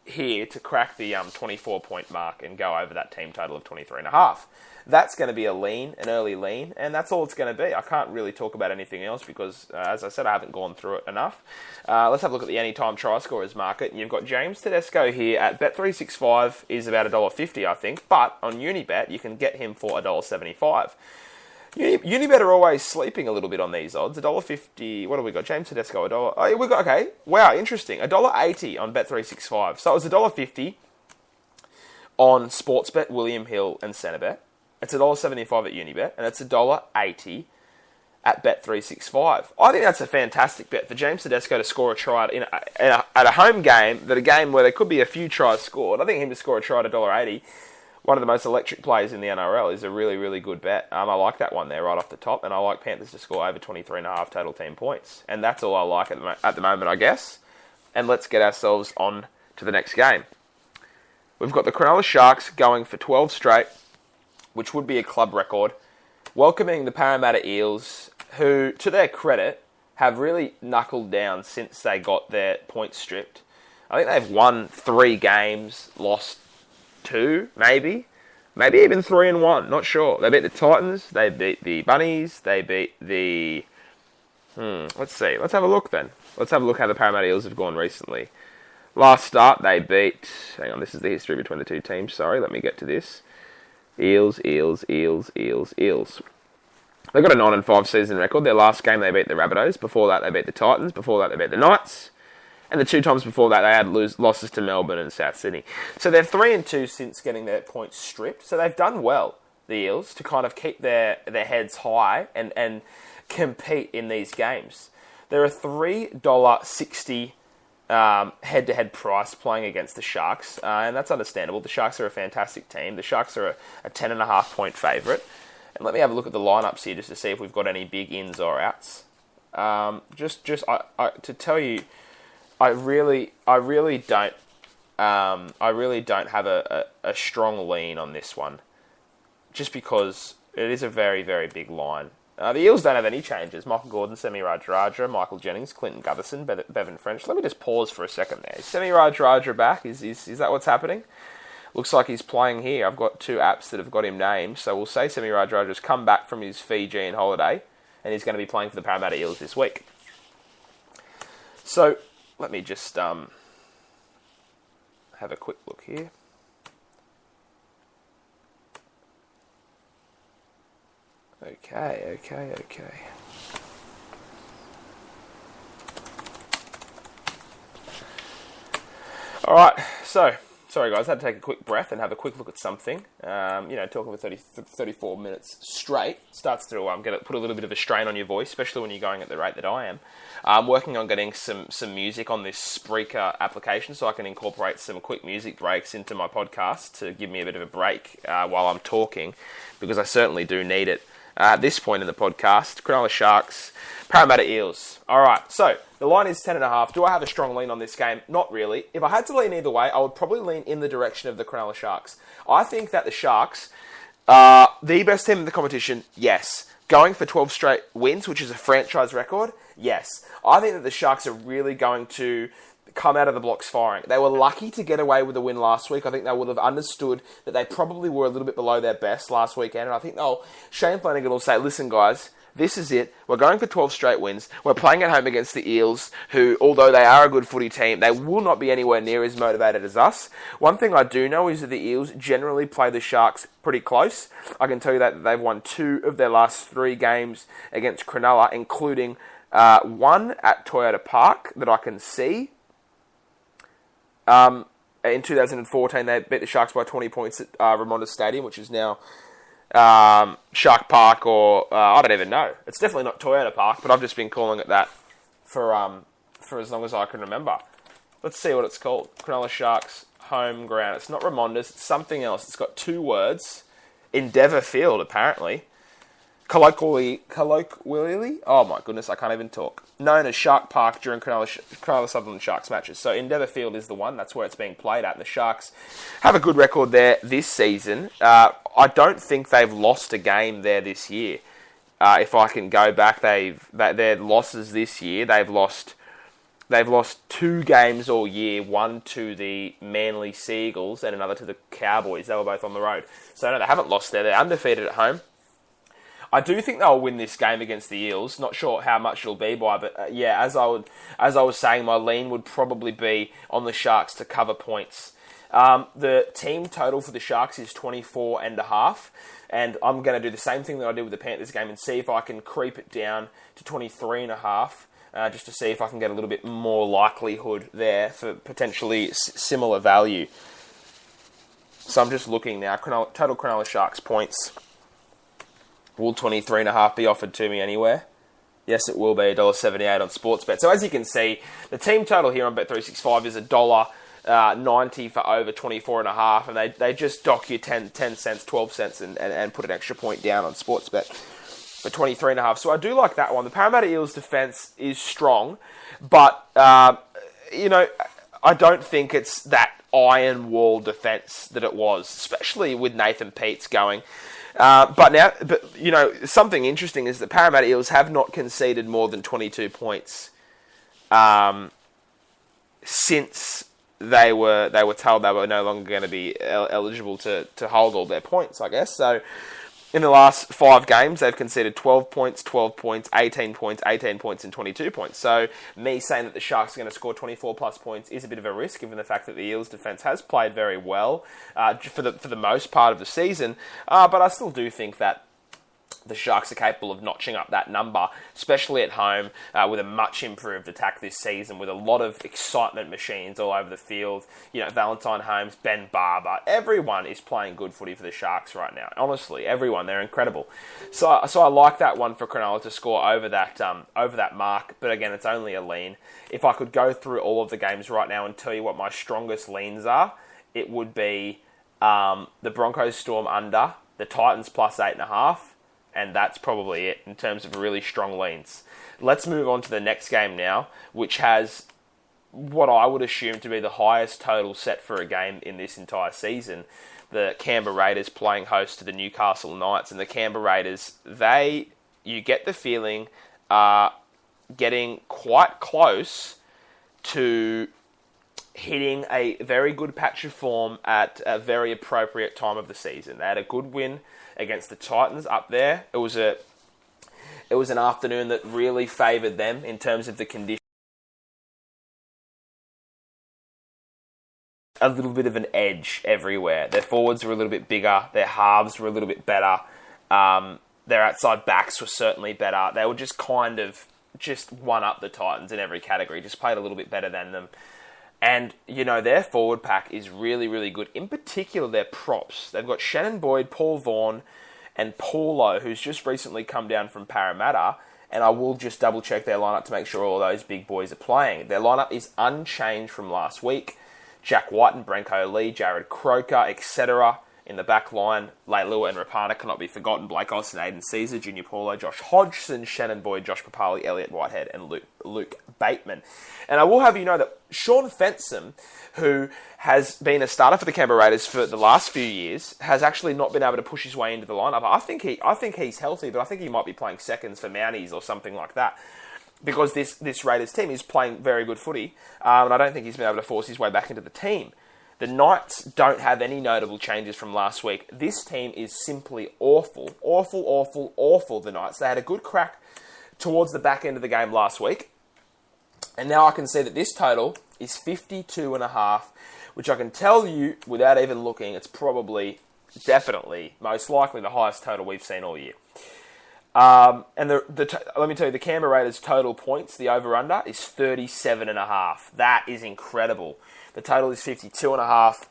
here to crack the 24-point mark and go over that team total of 23.5. That's going to be an early lean, and that's all it's going to be. I can't really talk about anything else because, as I said, I haven't gone through it enough. Let's have a look at the anytime try scorers market. You've got James Tedesco here at Bet365 is about $1.50, I think, but on Unibet you can get him for $1.75. Unibet are always sleeping a little bit on these odds. $1.50. What have we got? James Tedesco, $1. Oh, we got okay. Wow, interesting. $1.80 on Bet365. So it was $1.50 on Sportsbet, William Hill, and Centrebet. It's $1.75 at Unibet, and it's $1.80 at Bet365. I think that's a fantastic bet for James Tedesco to score a try at a home game, a game where there could be a few tries scored. I think him to score a try at $1.80, one of the most electric plays in the NRL, is a really, really good bet. I like that one there right off the top, and I like Panthers to score over 23.5 total team points. And that's all I like at the moment, I guess. And let's get ourselves on to the next game. We've got the Cronulla Sharks going for 12 straight, which would be a club record, welcoming the Parramatta Eels, who, to their credit, have really knuckled down since they got their points stripped. I think they've won 3 games, lost 2, maybe even 3 and 1, not sure. They beat the Titans, they beat the Bunnies, they beat the... let's see, let's have a look then. Let's have a look how the Parramatta Eels have gone recently. Last start, they beat... Hang on, this is the history between the two teams, sorry, let me get to this. Eels. They've got a 9-5 season record. Their last game they beat the Rabbitohs. Before that they beat the Titans. Before that they beat the Knights. And the 2 times before that they had losses to Melbourne and South Sydney. So they're 3-2 since getting their points stripped. So they've done well, the Eels, to kind of keep their heads high and compete in these games. They're a $3.60 head-to-head price playing against the Sharks, and that's understandable. The Sharks are a fantastic team. The Sharks are a 10.5-point favourite. And let me have a look at the lineups here just to see if we've got any big ins or outs. To tell you, I really don't have a strong lean on this one, just because it is a very, very big line. The Eels don't have any changes. Michael Gordon, Semi Radradra, Michael Jennings, Clinton Gutherson, Bevan French. Let me just pause for a second there. Is Semi Radradra back? Is that what's happening? Looks like he's playing here. I've got 2 apps that have got him named. So we'll say Semi Radradra's come back from his Fijian holiday, and he's going to be playing for the Parramatta Eels this week. So let me just have a quick look here. Okay. Alright, so Sorry, guys, I had to take a quick breath and have a quick look at something. Talking for 34 minutes straight starts to put a little bit of a strain on your voice, especially when you're going at the rate that I am. I'm working on getting some music on this Spreaker application so I can incorporate some quick music breaks into my podcast to give me a bit of a break while I'm talking, because I certainly do need it. At this point in the podcast, Cronulla Sharks, Parramatta Eels. All right, so the line is 10.5. Do I have a strong lean on this game? Not really. If I had to lean either way, I would probably lean in the direction of the Cronulla Sharks. I think that the Sharks are the best team in the competition, yes. Going for 12 straight wins, which is a franchise record, yes. I think that the Sharks are really going to come out of the blocks firing. They were lucky to get away with a win last week. I think they would have understood that they probably were a little bit below their best last weekend. And I think Shane Flanagan will say, listen, guys, this is it. We're going for 12 straight wins. We're playing at home against the Eels, who, although they are a good footy team, they will not be anywhere near as motivated as us. One thing I do know is that the Eels generally play the Sharks pretty close. I can tell you that they've won 2 of their last 3 games against Cronulla, including one at Toyota Park that I can see. In 2014, they beat the Sharks by 20 points at Ramonda Stadium, which is now Shark Park, or I don't even know. It's definitely not Toyota Park, but I've just been calling it that for as long as I can remember. Let's see what it's called. Cronulla Sharks home ground. It's not Ramonda's. It's something else. It's got 2 words. Endeavour Field, apparently. Colloquially, oh my goodness, I can't even talk. Known as Shark Park during Cronulla Sutherland Sharks matches. So Endeavour Field is the one. That's where it's being played at. And the Sharks have a good record there this season. I don't think they've lost a game there this year. If I can go back, their losses this year, they've lost 2 games all year. One to the Manly Seagulls and another to the Cowboys. They were both on the road. So no, they haven't lost there. They're undefeated at home. I do think they'll win this game against the Eels. Not sure how much it'll be by, but as I was saying, my lean would probably be on the Sharks to cover points. The team total for the Sharks is 24.5, and I'm going to do the same thing that I did with the Panthers game and see if I can creep it down to 23.5, just to see if I can get a little bit more likelihood there for potentially similar value. So I'm just looking now. Total Cronulla Sharks points. Will 23.5 be offered to me anywhere? Yes, it will be $1.78 on Sportsbet. So as you can see, the team total here on Bet365 is $1.90 for over 24.5, and they just dock you 10 cents, 12 cents, and put an extra point down on Sportsbet for 23.5. So I do like that one. The Parramatta Eels defence is strong, but I don't think it's that iron wall defence that it was, especially with Nathan Peets going. But something interesting is that Parramatta Eels have not conceded more than 22 points since they were told they were no longer going to be eligible to hold all their points, I guess. So in the last 5 games, they've conceded 12 points, 12 points, 18 points, 18 points, and 22 points. So me saying that the Sharks are going to score 24 plus points is a bit of a risk, given the fact that the Eels' defence has played very well for the most part of the season. But I still do think that the Sharks are capable of notching up that number, especially at home, with a much improved attack this season, with a lot of excitement machines all over the field. Valentine Holmes, Ben Barber, everyone is playing good footy for the Sharks right now. Honestly, everyone, they're incredible. So I like that one for Cronulla to score over that mark, but again, it's only a lean. If I could go through all of the games right now and tell you what my strongest leans are, it would be the Broncos Storm under, the Titans plus 8.5, and that's probably it in terms of really strong leans. Let's move on to the next game now, which has what I would assume to be the highest total set for a game in this entire season. The Canberra Raiders playing host to the Newcastle Knights. And the Canberra Raiders, you get the feeling, are getting quite close to hitting a very good patch of form at a very appropriate time of the season. They had a good win against the Titans up there. It was an afternoon that really favoured them in terms of the conditions. A little bit of an edge everywhere. Their forwards were a little bit bigger. Their halves were a little bit better. Their outside backs were certainly better. They were just kind of one up the Titans in every category. Just played a little bit better than them. And, their forward pack is really, really good. In particular, their props. They've got Shannon Boyd, Paul Vaughan, and Paulo, who's just recently come down from Parramatta. And I will just double-check their lineup to make sure all those big boys are playing. Their lineup is unchanged from last week. Jack White and Branko Lee, Jared Croker, etc. In the back line, Leilua and Rapana cannot be forgotten. Blake Austin, Aiden Caesar, Junior Paulo, Josh Hodgson, Shannon Boyd, Josh Papali, Elliot Whitehead, and Luke Bateman. And I will have you know that Sean Fensom, who has been a starter for the Canberra Raiders for the last few years, has actually not been able to push his way into the lineup. I think he's healthy, but I think he might be playing seconds for Mounties or something like that. Because this Raiders team is playing very good footy, and I don't think he's been able to force his way back into the team. The Knights don't have any notable changes from last week. This team is simply awful. Awful, the Knights. They had a good crack towards the back end of the game last week. And now I can see that this total is 52.5, which I can tell you, without even looking, it's probably, definitely, most likely the highest total we've seen all year. And let me tell you, the Canberra Raiders' total points, the over-under, is 37.5. That is incredible. The total is 52.5.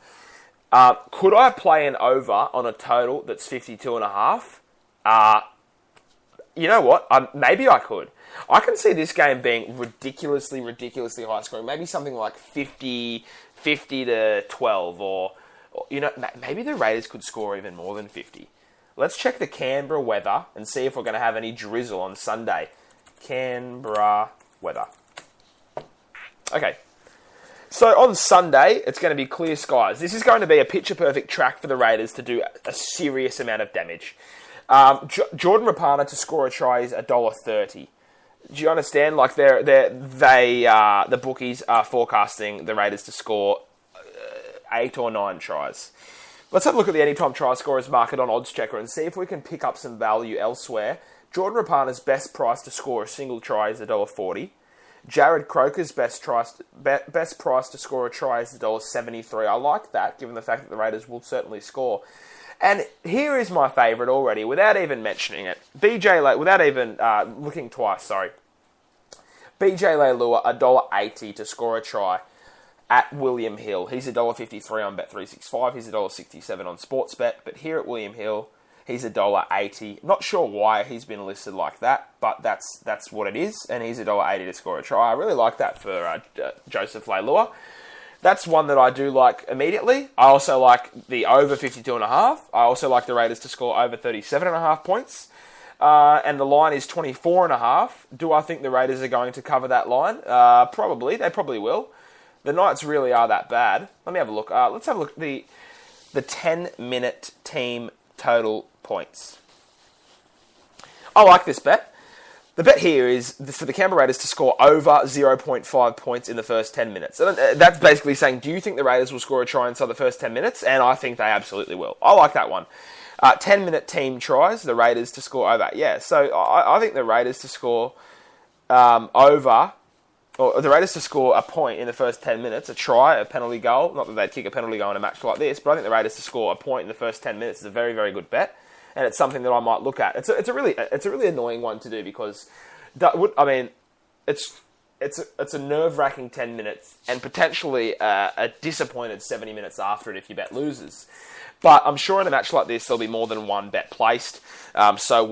Could I play an over on a total that's 52.5? You know what? Maybe I could. I can see this game being ridiculously high scoring. Maybe something like 50 to 12, or maybe the Raiders could score even more than 50. Let's check the Canberra weather and see if we're going to have any drizzle on Sunday. Canberra weather. Okay. So on Sunday, it's going to be clear skies. This is going to be a picture-perfect track for the Raiders to do a serious amount of damage. Jordan Rapana to score a try is $1.30. Do you understand? Like the bookies are forecasting the Raiders to score 8 or 9 tries. Let's have a look at the anytime try scorers market on Oddschecker and see if we can pick up some value elsewhere. Jordan Rapana's best price to score a single try is $1.40. Jared Croker's best price to score a try is $1.73. I like that, given the fact that the Raiders will certainly score. And here is my favourite already, without even mentioning it. Without even looking twice, sorry. BJ Leilua, $1.80 to score a try at William Hill. He's $1.53 on Bet365. He's $1.67 on Sportsbet. But here at William Hill, he's $1.80. Not sure why he's been listed like that, but that's what it is. And he's $1.80 to score a try. I really like that for Joseph Leilua. That's one that I do like immediately. I also like the over 52.5. I also like the Raiders to score over 37.5 points. And the line is 24.5. Do I think the Raiders are going to cover that line? Probably. They probably will. The Knights really are that bad. Let me have a look. Let's have a look at the 10-minute team total points. I like this bet. The bet here is for the Canberra Raiders to score over 0.5 points in the first 10 minutes. And that's basically saying, do you think the Raiders will score a try inside the first 10 minutes? And I think they absolutely will. I like that one. 10-minute team tries, the Raiders to score over. Yeah, so I think the Raiders to score over, or the Raiders to score a point in the first 10 minutes, a try, a penalty goal. Not that they'd kick a penalty goal in a match like this, but I think the Raiders to score a point in the first 10 minutes is a very, very good bet. And it's something that I might look at. It's a really annoying one to do because, it's a nerve-wracking 10 minutes and potentially a disappointed 70 minutes after it if your bet loses. But I'm sure in a match like this there'll be more than one bet placed. So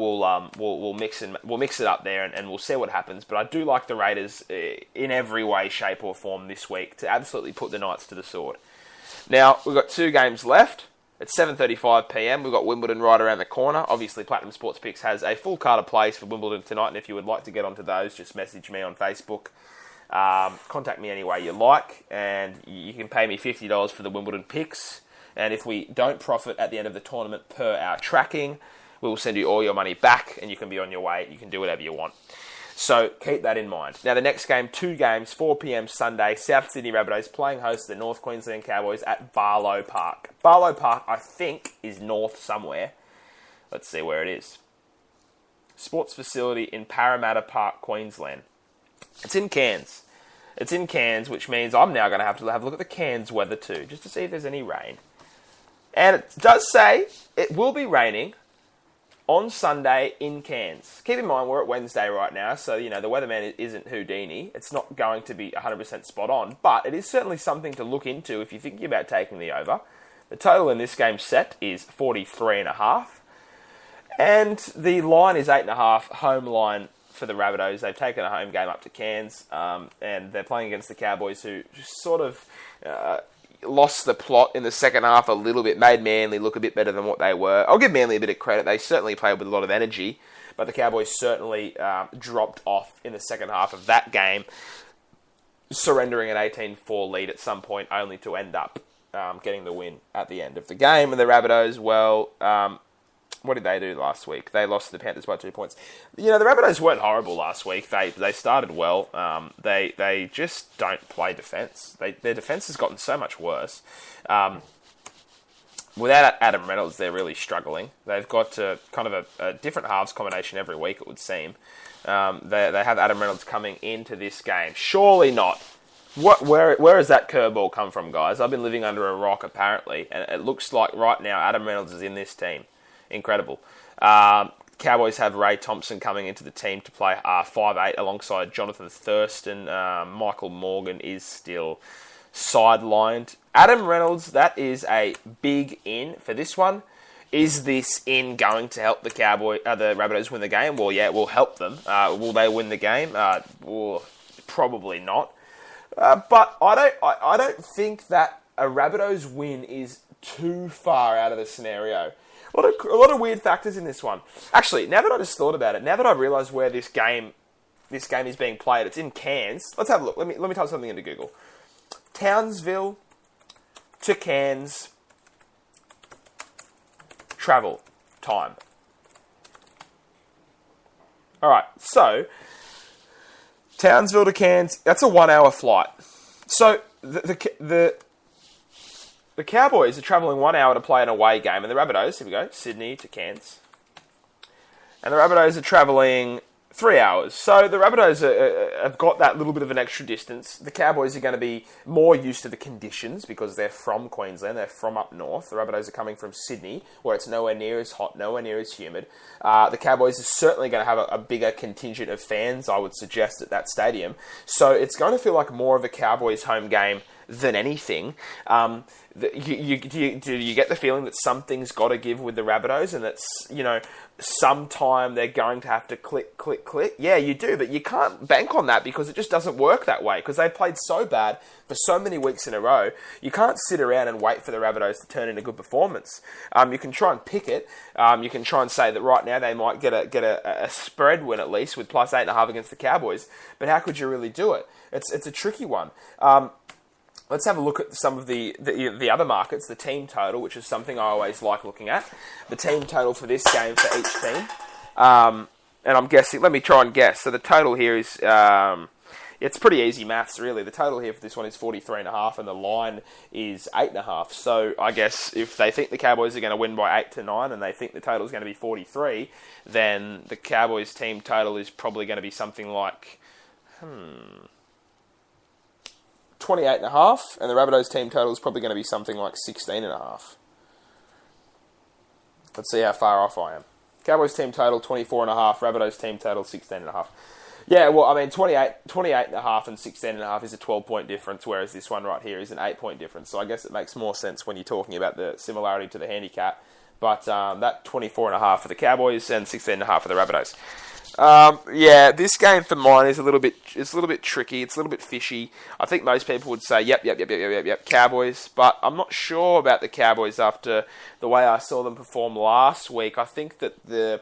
we'll mix it up there and we'll see what happens. But I do like the Raiders in every way, shape or form this week to absolutely put the Knights to the sword. Now we've got 2 games left. It's 7:35 p.m. We've got Wimbledon right around the corner. Obviously, Platinum Sports Picks has a full card of plays for Wimbledon tonight, and if you would like to get onto those, just message me on Facebook. Contact me any way you like, and you can pay me $50 for the Wimbledon picks. And if we don't profit at the end of the tournament per our tracking, we will send you all your money back, and you can be on your way. You can do whatever you want. So keep that in mind. Now, the next game, 2 games, 4 p.m. Sunday, South Sydney Rabbitohs playing host to the North Queensland Cowboys at Barlow Park. Barlow Park, I think, is north somewhere. Let's see where it is. Sports facility in Parramatta Park, Queensland. It's in Cairns. It's in Cairns, which means I'm now going to have a look at the Cairns weather too, just to see if there's any rain. And it does say it will be raining on Sunday in Cairns. Keep in mind, we're at Wednesday right now, so, the weatherman isn't Houdini. It's not going to be 100% spot on, but it is certainly something to look into if you're thinking about taking the over. The total in this game set is 43.5, and the line is 8.5, home line for the Rabbitohs. They've taken a home game up to Cairns, and they're playing against the Cowboys, who sort of lost the plot in the second half a little bit, made Manly look a bit better than what they were. I'll give Manly a bit of credit. They certainly played with a lot of energy, but the Cowboys certainly dropped off in the second half of that game, surrendering an 18-4 lead at some point, only to end up getting the win at the end of the game. And the Rabbitohs, well, what did they do last week? They lost to the Panthers by 2 points. The Rabbitohs weren't horrible last week. They started well. They just don't play defence. Their defence has gotten so much worse. Without Adam Reynolds, they're really struggling. They've got kind of a different halves combination every week, it would seem. They have Adam Reynolds coming into this game. Surely not. Where has that curveball come from, guys? I've been living under a rock, apparently, and it looks like right now Adam Reynolds is in this team. Incredible. Cowboys have Ray Thompson coming into the team to play 5'8" alongside Jonathan Thurston. Michael Morgan is still sidelined. Adam Reynolds, that is a big in for this one. Is this in going to help the Rabbitohs win the game? Well, yeah, it will help them. Will they win the game? Well, probably not. But I don't think that a Rabbitohs win is too far out of the scenario. A lot of weird factors in this one. Actually, now that I just thought about it, now that I realise where this game is being played, it's in Cairns. Let's have a look. Let me type something into Google. Townsville to Cairns travel time. All right, so Townsville to Cairns, that's a 1 hour flight. So the Cowboys are travelling 1 hour to play an away game, and the Rabbitohs, here we go, Sydney to Cairns. And the Rabbitohs are travelling 3 hours. So the Rabbitohs have got that little bit of an extra distance. The Cowboys are going to be more used to the conditions because they're from Queensland, they're from up north. The Rabbitohs are coming from Sydney, where it's nowhere near as hot, nowhere near as humid. The Cowboys are certainly going to have a bigger contingent of fans, I would suggest, at that stadium. So it's going to feel like more of a Cowboys home game than anything. Do you get the feeling that something's got to give with the Rabbitohs, and that's, sometime they're going to have to click? Yeah, you do, but you can't bank on that because it just doesn't work that way, because they've played so bad for so many weeks in a row. You can't sit around and wait for the Rabbitohs to turn in a good performance. You can try and pick it. You can try and say that right now they might get a spread win at least with plus 8.5 against the Cowboys, but how could you really do it? It's a tricky one. Let's have a look at some of the other markets, the team total, which is something I always like looking at. The team total for this game for each team. And I'm guessing, let me try and guess. So the total here is, it's pretty easy maths, really. The total here for this one is 43.5, and the line is 8.5. So I guess if they think the Cowboys are going to win by 8 to 9, and they think the total is going to be 43, then the Cowboys team total is probably going to be something like, 28.5, and the Rabbitohs team total is probably going to be something like 16.5. Let's see how far off I am. Cowboys team total 24.5, Rabbitohs team total 16.5. Yeah, well, I mean, 28.5 and 16.5 is a 12-point difference, whereas this one right here is an 8-point difference. So I guess it makes more sense when you're talking about the similarity to the handicap. But that 24.5 for the Cowboys and 16.5 for the Rabbitohs. Yeah, this game for mine is a little bit tricky. It's a little bit fishy. I think most people would say, yep, Cowboys. But I'm not sure about the Cowboys after the way I saw them perform last week. I think that the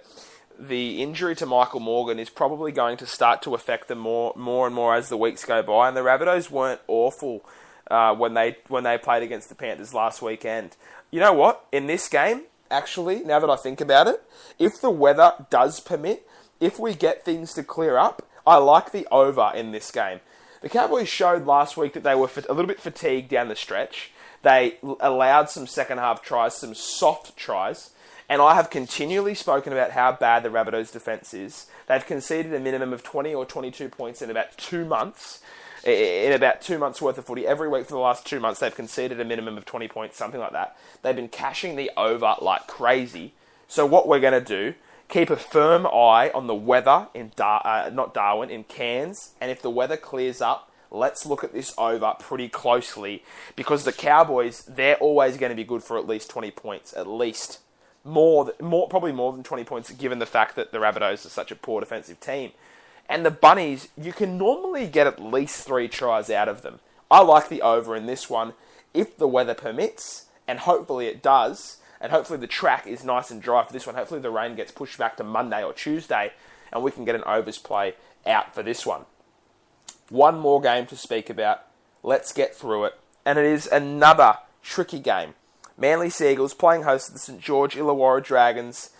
injury to Michael Morgan is probably going to start to affect them more and more as the weeks go by. And the Rabbitohs weren't awful when they played against the Panthers last weekend. You know what? In this game, actually, now that I think about it, if the weather does permit, if we get things to clear up, I like the over in this game. The Cowboys showed last week that they were a little bit fatigued down the stretch. They allowed some second-half tries, some soft tries, and I have continually spoken about how bad the Rabbitohs' defence is. They've conceded a minimum of 20 or 22 points in about 2 months. In about 2 months' worth of footy. Every week for the last 2 months, they've conceded a minimum of 20 points, something like that. They've been cashing the over like crazy. So what we're going to do Keep a firm eye on the weather in not Darwin, in Cairns, and if the weather clears up, let's look at this over pretty closely, because the Cowboys, they're always going to be good for at least 20 points, at least. Probably more than 20 points, given the fact that the Rabbitohs are such a poor defensive team. And the Bunnies, you can normally get at least 3 tries out of them. I like the over in this one, if the weather permits, and hopefully it does, and hopefully the track is nice and dry for this one. Hopefully the rain gets pushed back to Monday or Tuesday, and we can get an overs play out for this one. One more game to speak about. Let's get through it. And it is another tricky game. Manly Seagulls playing host to the St George Illawarra Dragons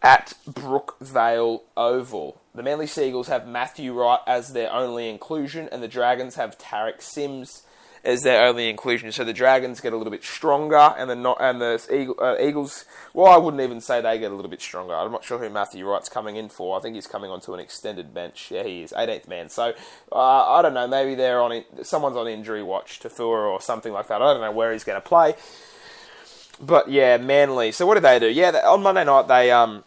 at Brookvale Oval. The Manly Seagulls have Matthew Wright as their only inclusion, and the Dragons have Tarek Sims as their only inclusion. So the Dragons get a little bit stronger, and the Eagles, well, I wouldn't even say they get a little bit stronger. I'm not sure who Matthew Wright's coming in for. I think he's coming onto an extended bench. Yeah, he is, 18th man. So, I don't know, maybe someone's on injury watch, Tafua or something like that. I don't know where he's going to play. But yeah, Manly. So what did they do? Yeah, on Monday night, I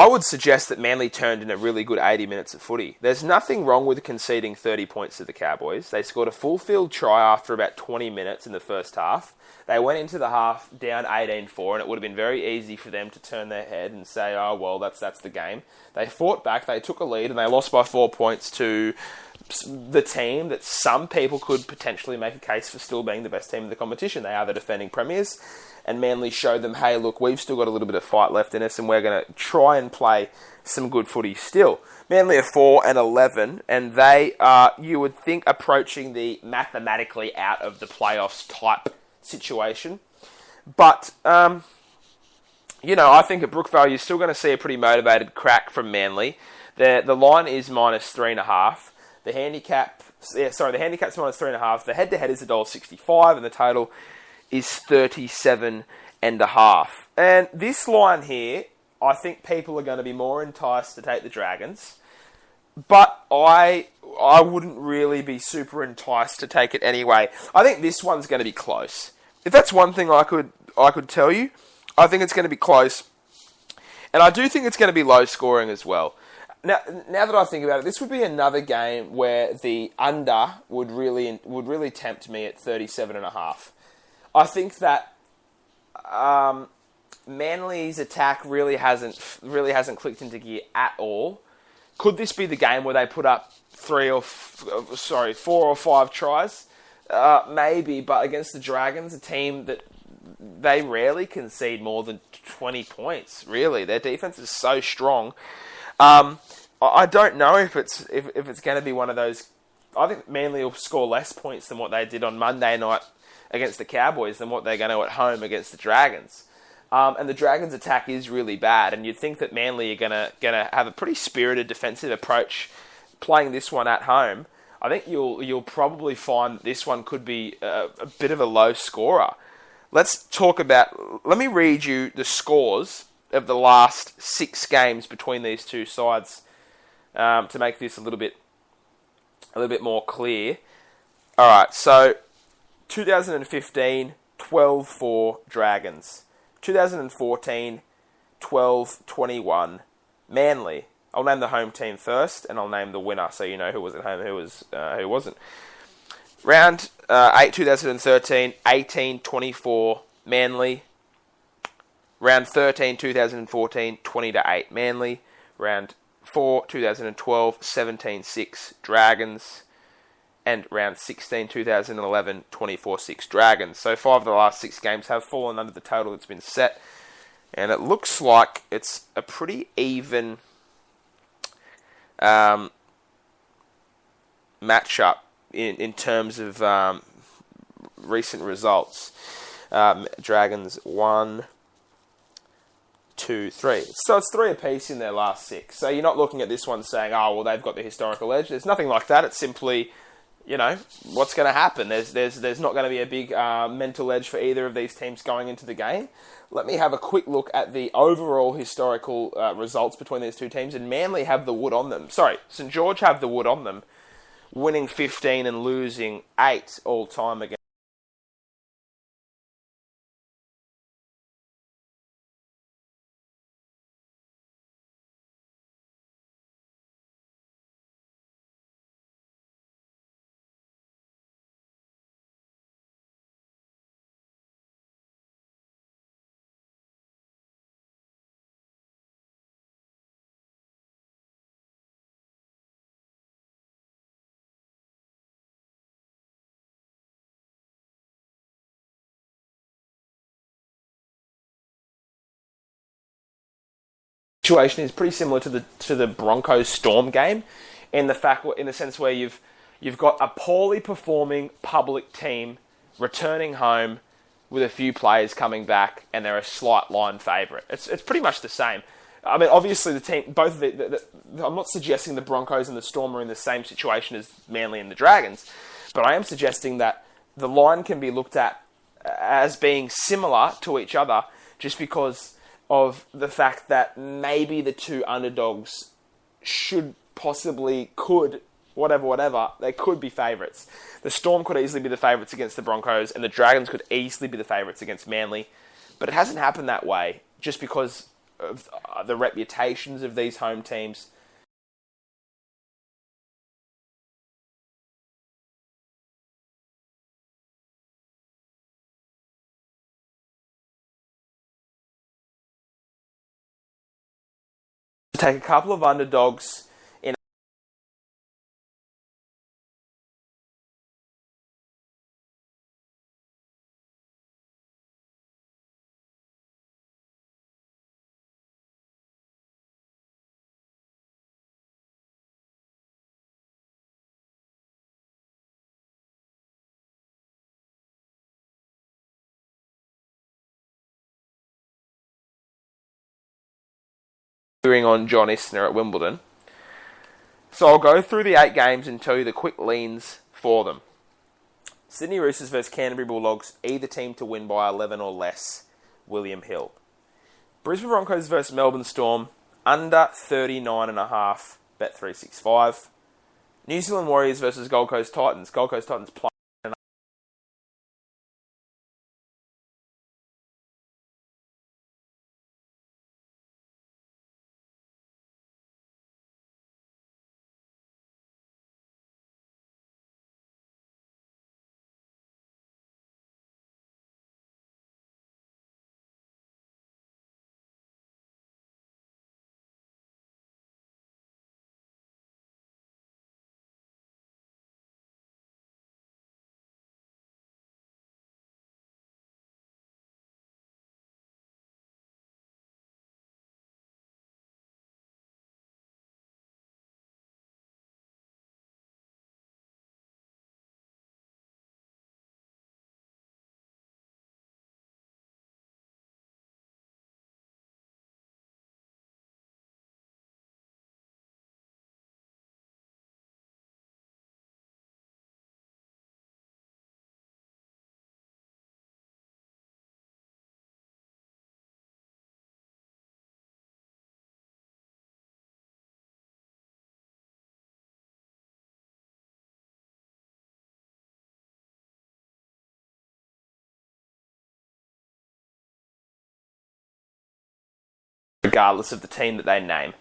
would suggest that Manly turned in a really good 80 minutes of footy. There's nothing wrong with conceding 30 points to the Cowboys. They scored a full field try after about 20 minutes in the first half. They went into the half down 18-4, and it would have been very easy for them to turn their head and say, oh, well, that's the game. They fought back, they took a lead, and they lost by 4 points to the team that some people could potentially make a case for still being the best team in the competition. They are the defending premiers. And Manly showed them, hey, look, we've still got a little bit of fight left in us, and we're going to try and play some good footy still. Manly are 4-11, and they are, you would think, approaching the mathematically out of the playoffs type situation. But, I think at Brookvale, you're still going to see a pretty motivated crack from Manly. The line is -3.5. The handicap's -3.5. The head-to-head is $1.65, and the total is 37.5. And this line here, I think people are going to be more enticed to take the Dragons, but I wouldn't really be super enticed to take it anyway. I think this one's going to be close. If that's one thing I could tell you, I think it's going to be close, and I do think it's going to be low scoring as well. Now that I think about it, this would be another game where the under would really tempt me at 37.5. I think that Manly's attack really hasn't clicked into gear at all. Could this be the game where they put up 4 or 5 tries? Maybe, but against the Dragons, a team that they rarely concede more than 20 points. Really, their defense is so strong. I don't know if it's going to be one of those. I think Manly will score less points than what they did on Monday night against the Cowboys than what they're going to at home against the Dragons. And the Dragons' attack is really bad, and you'd think that Manly are going to have a pretty spirited defensive approach playing this one at home. I think you'll probably find this one could be a bit of a low scorer. Let me read you the scores of the last 6 games between these two sides to make this a little bit more clear. All right, so 2015, 12-4 Dragons. 2014, 12-21 Manly. I'll name the home team first, and I'll name the winner, so you know who was at home and who wasn't. Round 8, 2013, 18-24 Manly. Round 13, 2014, 20-8 Manly. Round 4, 2012, 17-6 Dragons. And round 16, 2011, 24-6 Dragons. So 5 of the last 6 games have fallen under the total that's been set. And it looks like it's a pretty even matchup in terms of recent results. Dragons 1, 2, 3. So it's 3 apiece in their last 6. So you're not looking at this one saying, oh, well, they've got the historical edge. There's nothing like that. It's simply, what's going to happen. There's not going to be a big mental edge for either of these teams going into the game. Let me have a quick look at the overall historical results between these two teams. And Manly have the wood on them. Sorry, St George have the wood on them, winning 15 and losing 8 all time against situation is pretty similar to the Broncos Storm game, in the sense where you've got a poorly performing public team returning home with a few players coming back, and they're a slight line favourite. It's pretty much the same. I mean, obviously the team, both I'm not suggesting the Broncos and the Storm are in the same situation as Manly and the Dragons, but I am suggesting that the line can be looked at as being similar to each other, just because of the fact that maybe the two underdogs they could be favourites. The Storm could easily be the favourites against the Broncos, and the Dragons could easily be the favourites against Manly. But it hasn't happened that way, just because of the reputations of these home teams. Take a couple of underdogs in on John Isner at Wimbledon. So I'll go through the 8 games and tell you the quick leans for them. Sydney Roosters versus Canterbury Bulldogs, either team to win by 11 or less, William Hill. Brisbane Broncos versus Melbourne Storm, under 39.5, Bet365. New Zealand Warriors versus Gold Coast Titans. Gold Coast Titans plus regardless of the team that they name.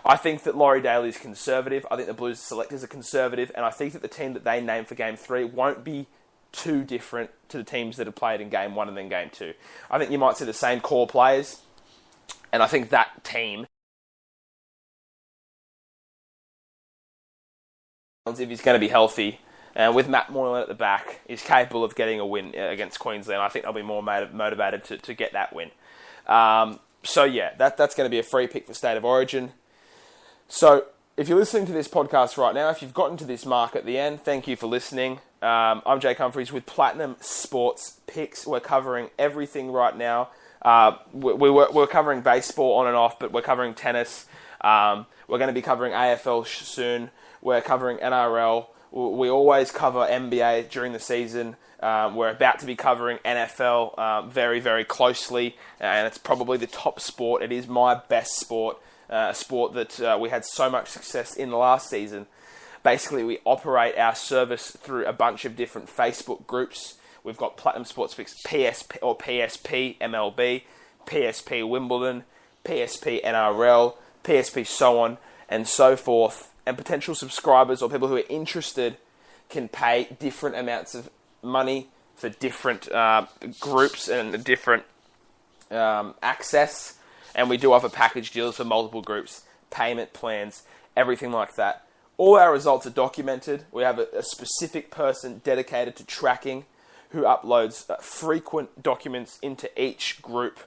I think that Laurie Daly is conservative. I think the Blues selectors are conservative, and I think that the team that they name for Game 3 won't be too different to the teams that have played in Game 1 and then Game 2. I think you might see the same core players, and I think that team, if he's going to be healthy, and with Matt Moylan at the back, is capable of getting a win against Queensland. I think they'll be more motivated to get that win. So yeah, that's going to be a free pick for State of Origin. So if you're listening to this podcast right now, if you've gotten to this mark at the end, thank you for listening. I'm Jake Humphries with Platinum Sports Picks. We're covering everything right now. We're covering baseball on and off, but we're covering tennis. We're going to be covering AFL soon. We're covering NRL. We always cover NBA during the season. We're about to be covering NFL very, very closely, and it's probably the top sport. It is my best sport, a sport that we had so much success in last season. Basically, we operate our service through a bunch of different Facebook groups. We've got Platinum Sports Picks PSP or PSP MLB, PSP Wimbledon, PSP NRL, PSP so on and so forth. And potential subscribers or people who are interested can pay different amounts of money for different groups and different access. And we do offer package deals for multiple groups, payment plans, everything like that. All our results are documented. We have a specific person dedicated to tracking who uploads frequent documents into each group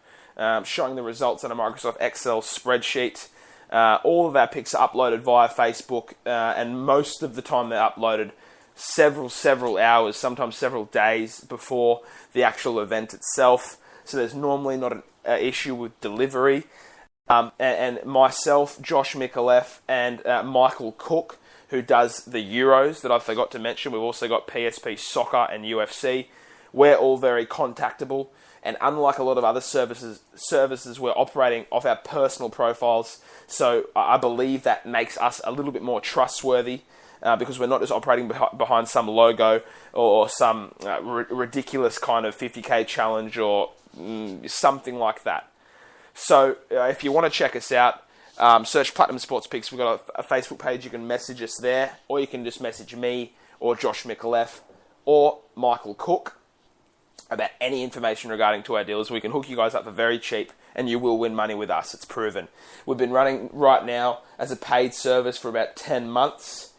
showing the results in a Microsoft Excel spreadsheet. All of our picks are uploaded via Facebook, and most of the time they're uploaded several hours, sometimes several days before the actual event itself. So there's normally not an issue with delivery. And myself, Josh Micallef, and Michael Cook, who does the Euros that I forgot to mention. We've also got PSP Soccer and UFC. We're all very contactable. And unlike a lot of other services, we're operating off our personal profiles. So I believe that makes us a little bit more trustworthy, because we're not just operating behind some logo or some ridiculous kind of 50k challenge or something like that. So if you want to check us out, search Platinum Sports Picks. We've got a Facebook page. You can message us there, or you can just message me or Josh Micallef or Michael Cook about any information regarding to our deals. We can hook you guys up for very cheap, and you will win money with us. It's proven. We've been running right now as a paid service for about 10 months,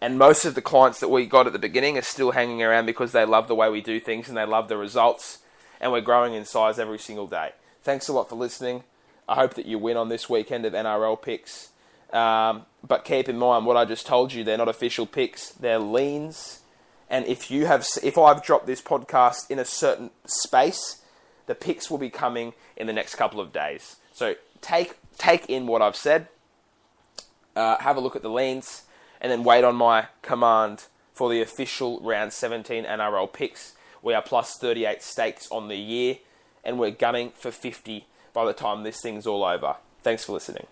and most of the clients that we got at the beginning are still hanging around because they love the way we do things and they love the results, and we're growing in size every single day. Thanks a lot for listening. I hope that you win on this weekend of NRL picks. But keep in mind what I just told you, they're not official picks, they're leans. And if I've dropped this podcast in a certain space, the picks will be coming in the next couple of days. So take in what I've said, have a look at the leans, and then wait on my command for the official round 17 NRL picks. We are plus 38 stakes on the year, and we're gunning for 50 by the time this thing's all over. Thanks for listening.